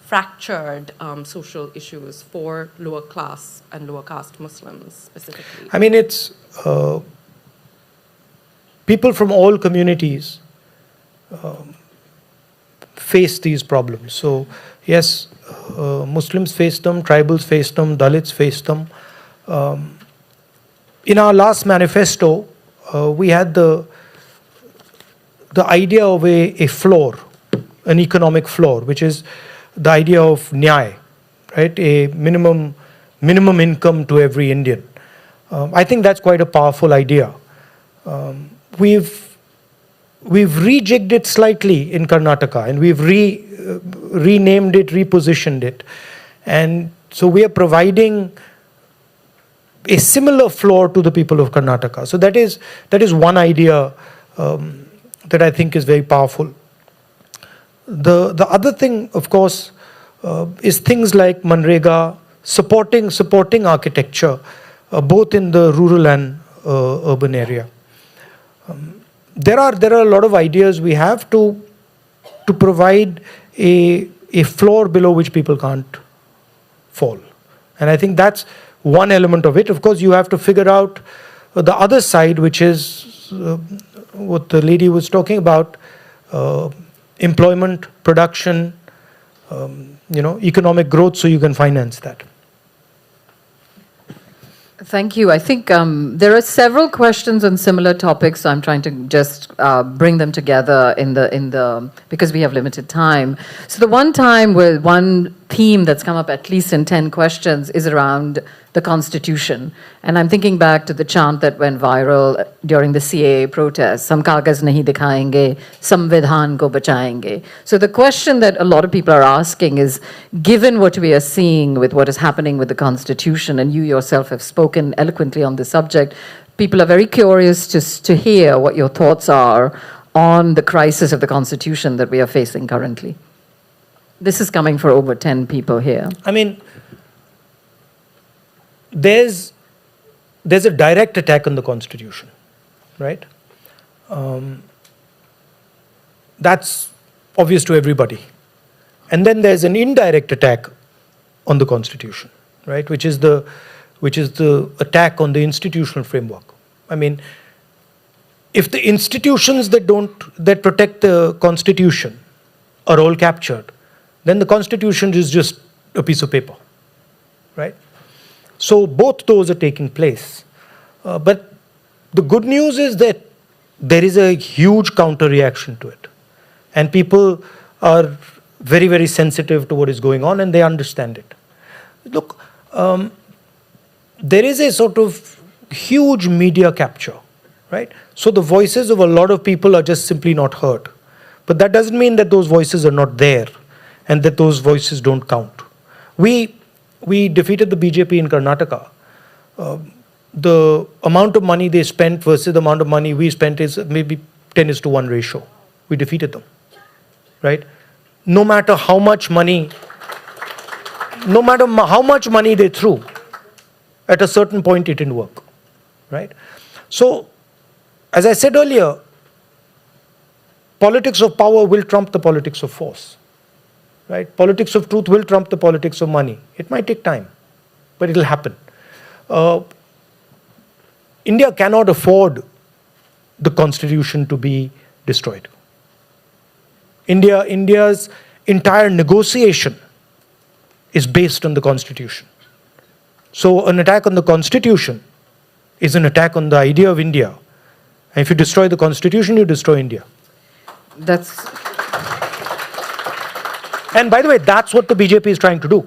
fractured social issues for lower class and lower caste Muslims specifically? I mean, it's people from all communities face these problems. So yes, Muslims face them, tribals face them, Dalits face them. In our last manifesto, we had the idea of a floor, an economic floor, which is the idea of nyay, right? A minimum income to every Indian. I think that's quite a powerful idea. We've rejigged it slightly in Karnataka, and we've renamed it, repositioned it. And so we are providing a similar floor to the people of Karnataka. So that is one idea that I think is very powerful. The other thing, of course, is things like Manrega, supporting architecture, both in the rural and urban area. There are a lot of ideas we have to provide a floor below which people can't fall. And I think that's one element of it. Of course, you have to figure out the other side, which is what the lady was talking about, employment, production, economic growth, so you can finance that. Thank you. I think there are several questions on similar topics, so I'm trying to just bring them together because we have limited time. So the one theme that's come up at least in 10 questions is around the Constitution. And I'm thinking back to the chant that went viral during the CAA protests, "Sam kagaz nahi dikhayenge, samvidhan ko bachayenge." So the question that a lot of people are asking is, given what we are seeing with what is happening with the Constitution, and you yourself have spoken eloquently on this subject, people are very curious to hear what your thoughts are on the crisis of the Constitution that we are facing currently. This is coming for over 10 people here. I mean, there's a direct attack on the Constitution, right? That's obvious to everybody. And then there's an indirect attack on the Constitution, right? Which is the attack on the institutional framework. I mean, if the institutions that protect the Constitution are all captured, then the Constitution is just a piece of paper, right? So both those are taking place. But the good news is that there is a huge counter-reaction to it. And people are very, very sensitive to what is going on, and they understand it. Look, there is a sort of huge media capture, right? So the voices of a lot of people are just simply not heard. But that doesn't mean that those voices are not there and that those voices don't count. We defeated the BJP in Karnataka. The amount of money they spent versus the amount of money we spent is maybe 10:1 ratio. We defeated them, right? No matter how much money they threw, at a certain point it didn't work, right? So, as I said earlier, politics of power will trump the politics of force. Right? Politics of truth will trump the politics of money. It might take time, but it'll happen. India cannot afford the Constitution to be destroyed. India's entire negotiation is based on the Constitution. So an attack on the Constitution is an attack on the idea of India. And if you destroy the Constitution, you destroy India. That's. And by the way, that's what the BJP is trying to do.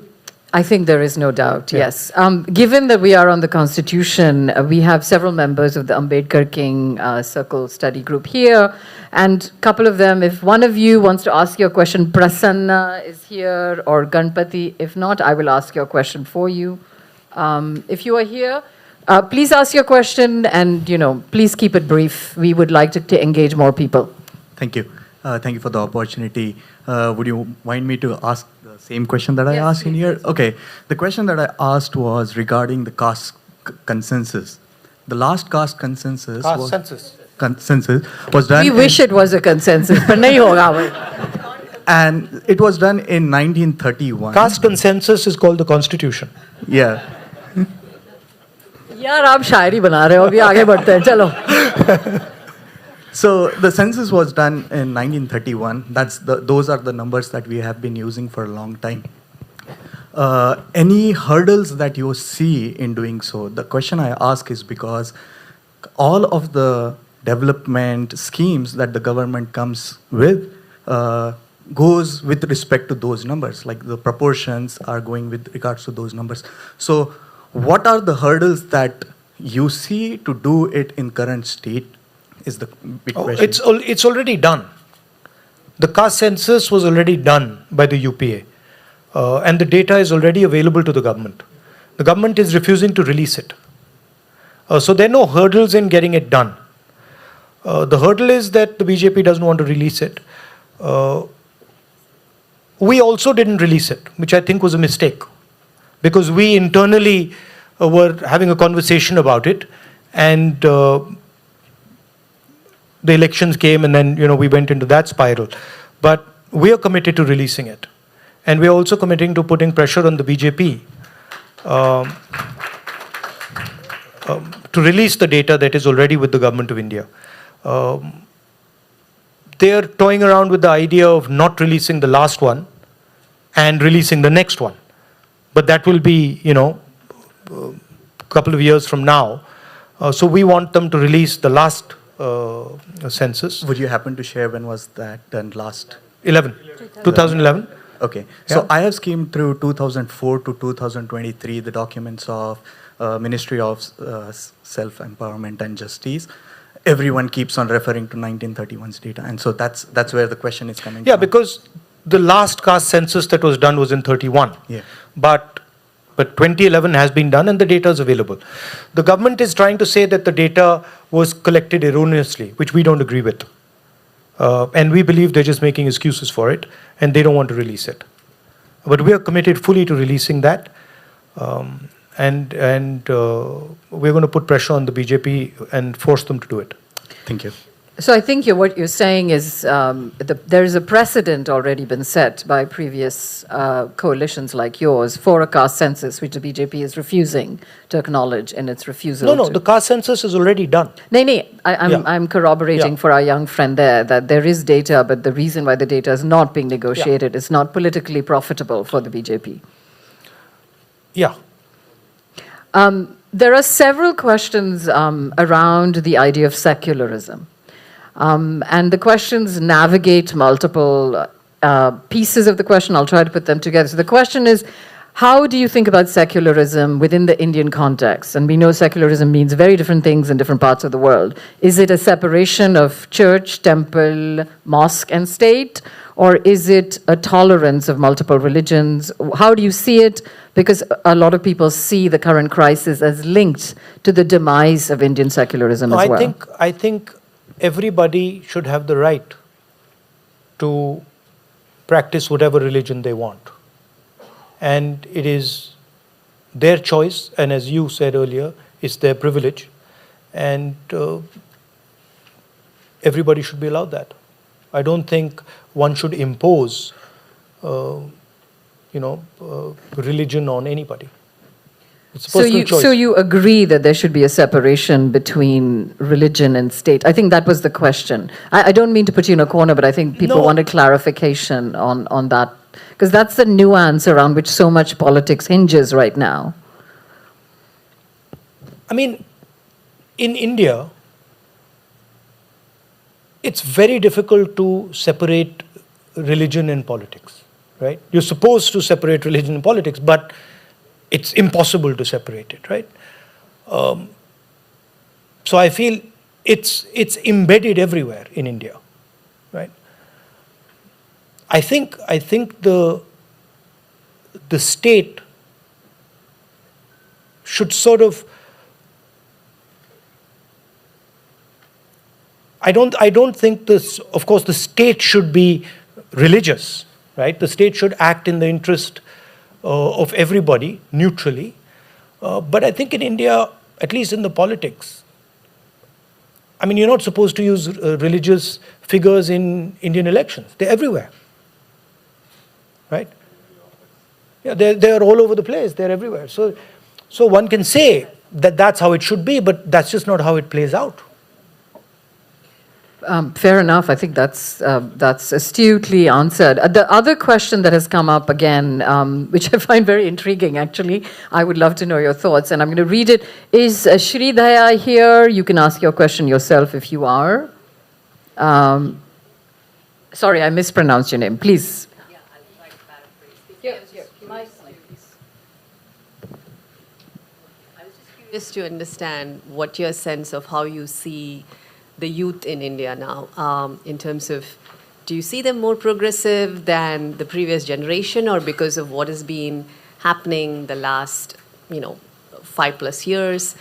I think there is no doubt, Yeah. yes. Given that we are on the Constitution, we have several members of the Ambedkar King Circle study group here, and a couple of them, if one of you wants to ask your question, Prasanna is here, or Ganpati. If not, I will ask your question for you. If you are here, please ask your question, and please keep it brief. We would like to engage more people. Thank you. Thank you for the opportunity. Would you mind me to ask the same question that I Yes, asked in please, here? yes. Okay. The question that I asked was regarding the caste consensus. The last caste consensus was done. We wish it was a consensus, but nahi hoga bhai. And it was done in 1931. Caste consensus is called the Constitution. Yeah. यार आप शायरी बना रहे हो अभी आगे बढ़ते हैं चलो. So the census was done in 1931. Those are the numbers that we have been using for a long time. Any hurdles that you see in doing so? The question I ask is because all of the development schemes that the government comes with goes with respect to those numbers. Like the proportions are going with regards to those numbers. So what are the hurdles that you see to do it in current state? Is the big question. It's already done. The caste census was already done by the UPA, and the data is already available to the government. The government is refusing to release it. So there are no hurdles in getting it done. The hurdle is that the BJP doesn't want to release it. We also didn't release it, which I think was a mistake, because we internally were having a conversation about it, and the elections came, and then we went into that spiral. But we are committed to releasing it, and we are also committing to putting pressure on the BJP to release the data that is already with the government of India. They are toying around with the idea of not releasing the last one and releasing the next one, but that will be a couple of years from now. So we want them to release the last census. Would you happen to share when was that done last? 2011. Okay. So Yeah. I have skimmed through 2004 to 2023, the documents of Ministry of Self-Empowerment and Justice. Everyone keeps on referring to 1931's data. And so that's where the question is coming Yeah, from. because the last caste census that was done was in 31. Yeah. But 2011 has been done and the data is available. The government is trying to say that the data was collected erroneously, which we don't agree with. And we believe they're just making excuses for it and they don't want to release it. But we are committed fully to releasing that. And we're going to put pressure on the BJP and force them to do it. Thank you. So I think what you're saying is there is a precedent already been set by previous coalitions like yours for a caste census, which the BJP is refusing to acknowledge in its refusal. No, the caste census is already done. I'm corroborating Yeah. for our young friend there that there is data, but the reason why the data is not being negotiated is not politically profitable for the BJP. Yeah. There are several questions around the idea of secularism. And the questions navigate multiple pieces of the question. I'll try to put them together. So the question is, how do you think about secularism within the Indian context? And we know secularism means very different things in different parts of the world. Is it a separation of church, temple, mosque, and state? Or is it a tolerance of multiple religions? How do you see it? Because a lot of people see the current crisis as linked to the demise of Indian secularism as well. I think everybody should have the right to practice whatever religion they want. And it is their choice, and as you said earlier, it's their privilege. And everybody should be allowed that. I don't think one should impose, religion on anybody. It's a personal choice. So you agree that there should be a separation between religion and state? I think that was the question. I don't mean to put you in a corner, but I think people No. want a clarification on that. Because that's the nuance around which so much politics hinges right now. I mean, in India, it's very difficult to separate religion and politics, right? You're supposed to separate religion and politics, but it's impossible to separate it, right? So I feel it's embedded everywhere in India, right? I think the state should sort of, I don't think this, of course, the state should be religious, right? The state should act in the interest of everybody, neutrally. But I think in India, at least in the politics, I mean, you're not supposed to use religious figures in Indian elections. They're everywhere, right? Yeah, they're all over the place. They're everywhere. So one can say that that's how it should be, but that's just not how it plays out. Fair enough. I think that's astutely answered. The other question that has come up again, which I find very intriguing, actually, I would love to know your thoughts, and I'm going to read it. Is Shri Daya here? You can ask your question yourself if you are. Sorry, I mispronounced your name. Please. Yeah, I'll try to paraphrase. I was just curious to understand what your sense of how you see the youth in India now, in terms of, do you see them more progressive than the previous generation, or because of what has been happening the last, 5+ years,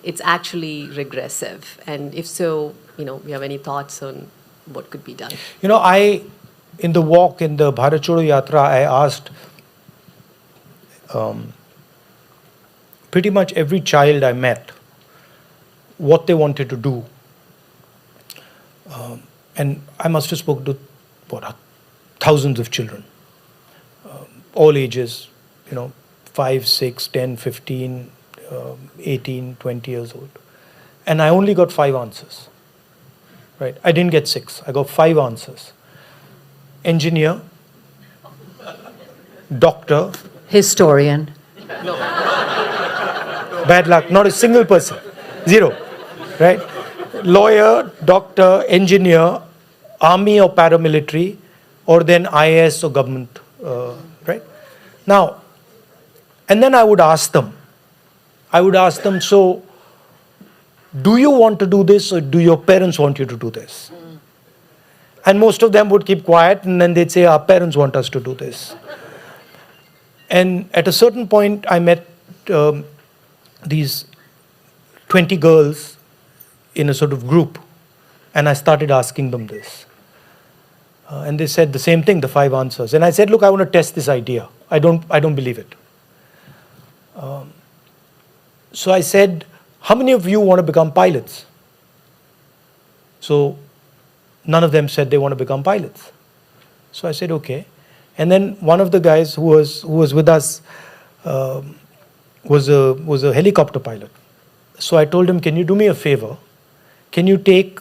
it's actually regressive? And if so, you have any thoughts on what could be done? In the walk in the Bharat Chodo Yatra, I asked pretty much every child I met what they wanted to do. And I must have spoken to thousands of children, all ages, 5, 6, 10, 15, 18, 20 years old. And I only got 5 answers, right? I didn't get 6. I got 5 answers. Engineer, doctor. Historian. Bad luck, not a single person. 0, right? Lawyer, doctor, engineer, army or paramilitary, or then IAS or government, right? Now, and then I would ask them, so do you want to do this, or do your parents want you to do this? And most of them would keep quiet, and then they'd say, our parents want us to do this. And at a certain point, I met these 20 girls in a sort of group, and I started asking them this. And they said the same thing, the 5 answers. And I said, look, I want to test this idea. I don't believe it. So I said, how many of you want to become pilots? So none of them said they want to become pilots. So I said, okay. And then one of the guys who was with us was a helicopter pilot. So I told him, can you do me a favor? Can you take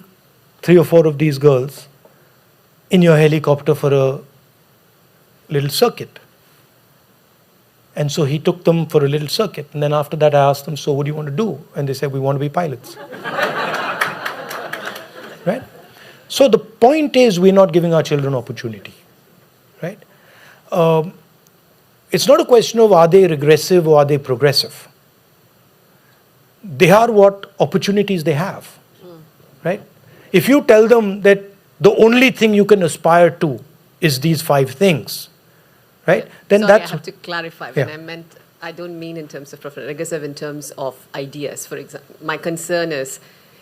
3 or 4 of these girls in your helicopter for a little circuit? And so he took them for a little circuit. And then after that, I asked them, so what do you want to do? And they said, we want to be pilots. Right? So the point is, we're not giving our children opportunity. Right? It's not a question of are they regressive or are they progressive. They are what opportunities they have. Right? If you tell them that the only thing you can aspire to is these 5 things, right? Then Sorry, that's... I have to clarify. Yeah. When I meant, I don't mean in terms of regressive, in terms of ideas. For example, my concern is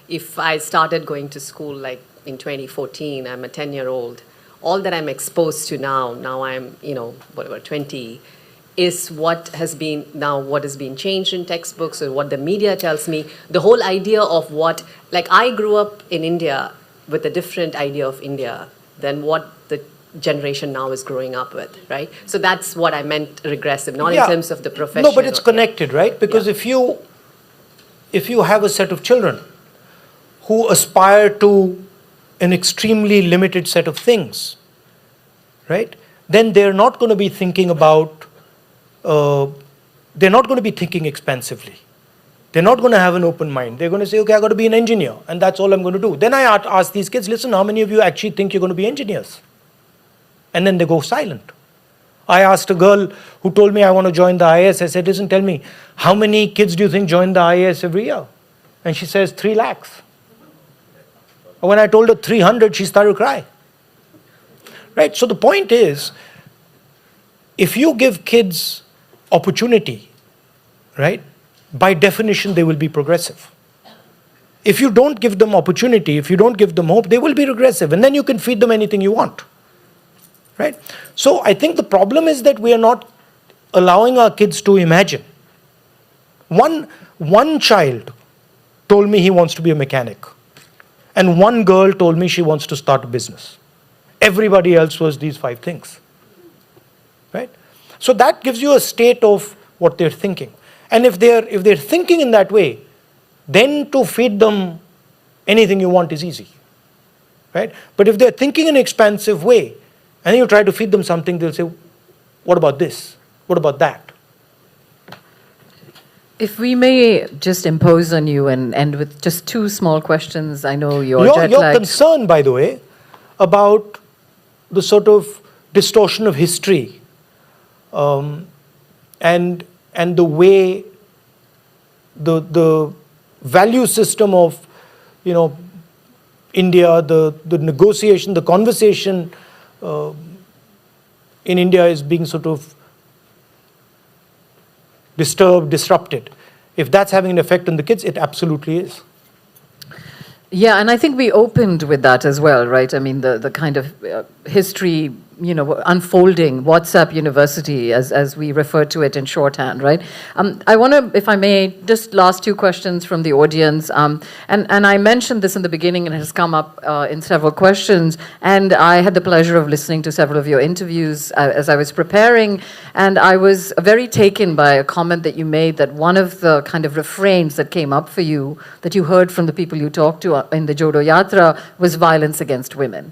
if I started going to school like in 2014, I'm a 10-year-old, all that I'm exposed to now I'm, 20, is what has been changed in textbooks or what the media tells me. The whole idea of I grew up in India with a different idea of India than what the generation now is growing up with, right? So that's what I meant regressive, not in terms of the profession. No, but it's connected, right? Because if you have a set of children who aspire to an extremely limited set of things, right? Then they're not going to be thinking about, they're not going to be thinking expansively. They're not going to have an open mind. They're going to say, okay, I got to be an engineer, and that's all I'm going to do. Then I ask these kids, listen, how many of you actually think you're going to be engineers? And then they go silent. I asked a girl who told me I want to join the IAS. I said, listen, tell me, how many kids do you think join the IAS every year? And she says, 3 lakhs. When I told her 300, she started to cry. Right? So the point is, if you give kids opportunity, right, by definition, they will be progressive. If you don't give them opportunity, if you don't give them hope, they will be regressive. And then you can feed them anything you want. Right? So I think the problem is that we are not allowing our kids to imagine. One child told me he wants to be a mechanic. And one girl told me she wants to start a business. Everybody else was these 5 things. Right? So that gives you a state of what they're thinking. And if they're thinking in that way, then to feed them anything you want is easy. Right? But if they're thinking in an expansive way, and then you try to feed them something, they'll say, what about this? What about that? If we may just impose on you and end with just 2 small questions. I know you're jet Your lagged. concern, by the way, about the sort of distortion of history and the way the value system of, India, the negotiation, the conversation in India is being sort of disturbed, disrupted. If that's having an effect on the kids, it absolutely is. Yeah, and I think we opened with that as well, right? I mean, the kind of history, unfolding, WhatsApp University, as we refer to it in shorthand, right? I want to, if I may, just last 2 questions from the audience. And I mentioned this in the beginning, and it has come up in several questions. And I had the pleasure of listening to several of your interviews as I was preparing. And I was very taken by a comment that you made, that one of the kind of refrains that came up for you, that you heard from the people you talked to in the Jodo Yatra, was violence against women.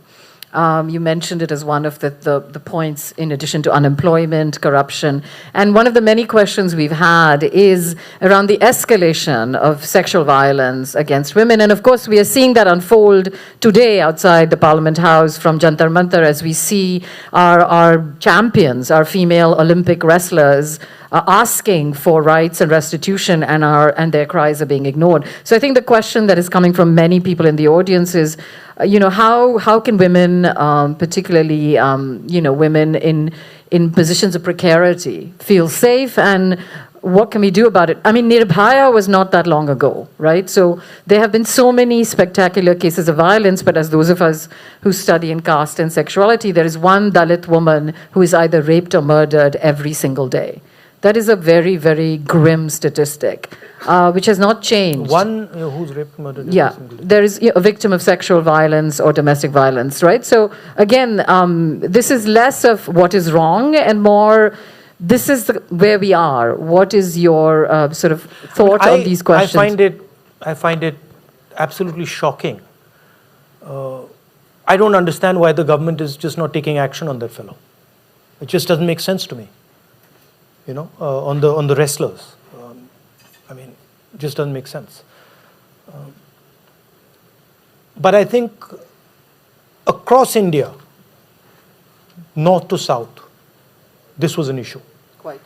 You mentioned it as one of the points, in addition to unemployment, corruption. And one of the many questions we've had is around the escalation of sexual violence against women. And of course, we are seeing that unfold today outside the Parliament House from Jantar Mantar, as we see our champions, our female Olympic wrestlers, asking for rights and restitution, and their cries are being ignored. So I think the question that is coming from many people in the audience is, how can women, particularly women in positions of precarity, feel safe, and what can we do about it? I mean, Nirbhaya was not that long ago, right? So there have been so many spectacular cases of violence, but as those of us who study in caste and sexuality, there is one Dalit woman who is either raped or murdered every single day. That is a very, very grim statistic, which has not changed. One who's raped, murdered. Yeah, there is a victim of sexual violence or domestic violence, right? So again, this is less of what is wrong and more, this is where we are. What is your sort of thought on these questions? I find it absolutely shocking. I don't understand why the government is just not taking action on that fellow. It just doesn't make sense to me. On the wrestlers. It just doesn't make sense. But I think across India, north to south, this was an issue. Quite.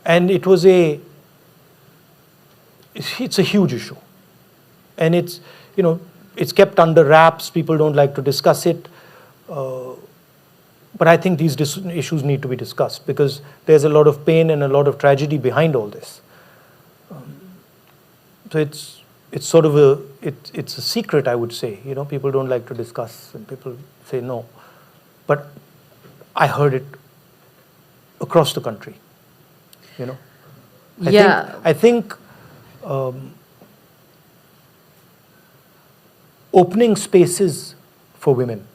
And it's a huge issue. And it's kept under wraps. People don't like to discuss it. But I think these issues need to be discussed, because there's a lot of pain and a lot of tragedy behind all this. So it's sort of it's a secret, I would say. People don't like to discuss, and people say no. But I heard it across the country. I think opening spaces for women.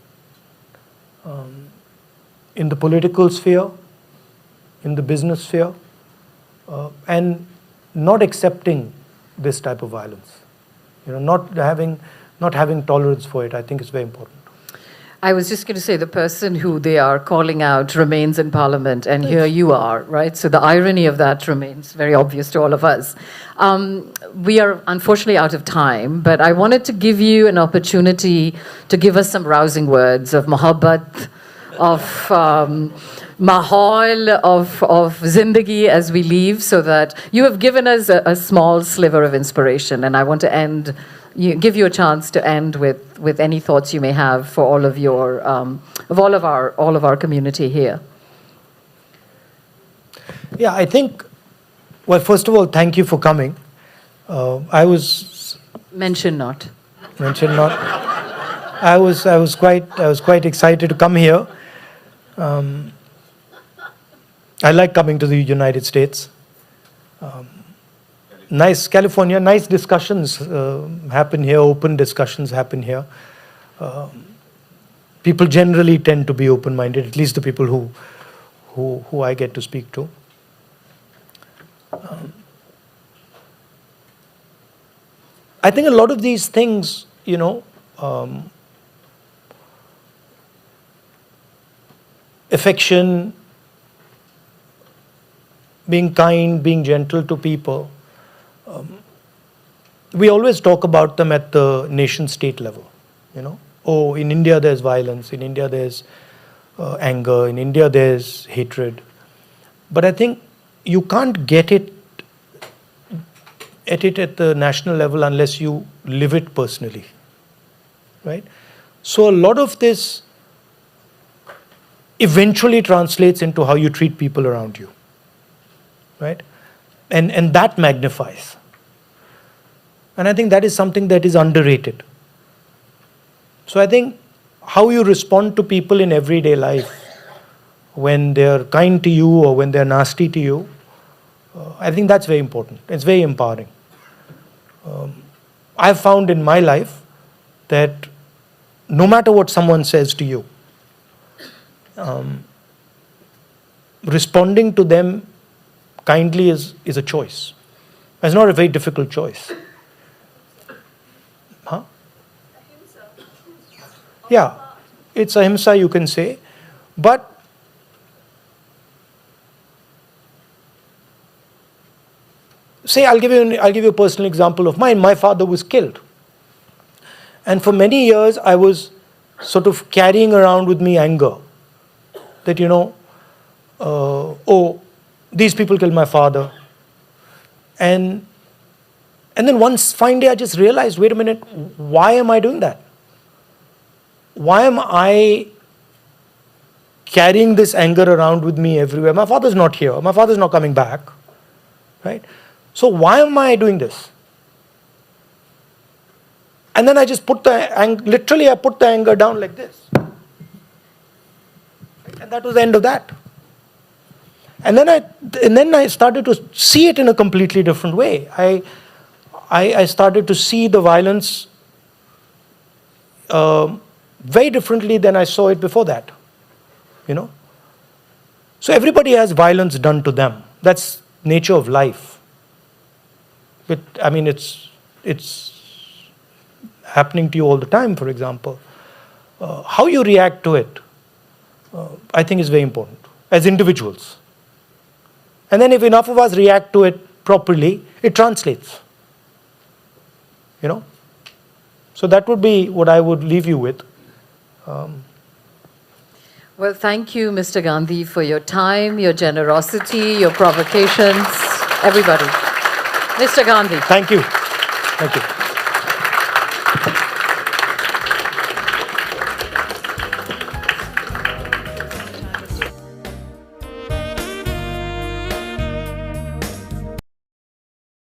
In the political sphere, in the business sphere, and not accepting this type of violence. Not having tolerance for it, I think is very important. I was just going to say the person who they are calling out remains in Parliament, and here you are, right? So the irony of that remains very obvious to all of us. We are unfortunately out of time, but I wanted to give you an opportunity to give us some rousing words of mohabbat, of mahal, of zindagi as we leave, so that you have given us a small sliver of inspiration, and I want to give you a chance to end with any thoughts you may have for all of your all of our community here. Yeah, I think. Well, first of all, thank you for coming. I was Mention not. mentioned not. I was quite excited to come here. I like coming to the United States. Nice California, nice discussions happen here, open discussions happen here. People generally tend to be open-minded, at least the people who I get to speak to. I think a lot of these things, affection, being kind, being gentle to people, we always talk about them at the nation-state level. Oh, in India there's violence, in India there's anger, in India there's hatred. But I think you can't get it at the national level unless you live it personally, right? So a lot of this eventually translates into how you treat people around you, right? And that magnifies. And I think that is something that is underrated. So I think how you respond to people in everyday life, when they're kind to you or when they're nasty to you, I think that's very important. It's very empowering. I've found in my life that no matter what someone says to you, responding to them kindly is a choice. It's not a very difficult choice. Huh? Yeah, it's ahimsa, you can say. But say, I'll give you a personal example of mine. My father was killed. And for many years, I was sort of carrying around with me anger. That, oh, these people killed my father. And then one fine day, I just realized, wait a minute, why am I doing that? Why am I carrying this anger around with me everywhere? My father's not here. My father's not coming back. Right? So why am I doing this? And then I just put literally I put the anger down like this. And that was the end of that. And then I started to see it in a completely different way. I started to see the violence very differently than I saw it before that. So everybody has violence done to them. That's nature of life. But I mean, it's happening to you all the time, for example. How you react to it, I think is very important as individuals. And then if enough of us react to it properly, it translates. So that would be what I would leave you with. Well, thank you, Mr. Gandhi, for your time, your generosity, your provocations, everybody. Mr. Gandhi. Thank you. Thank you.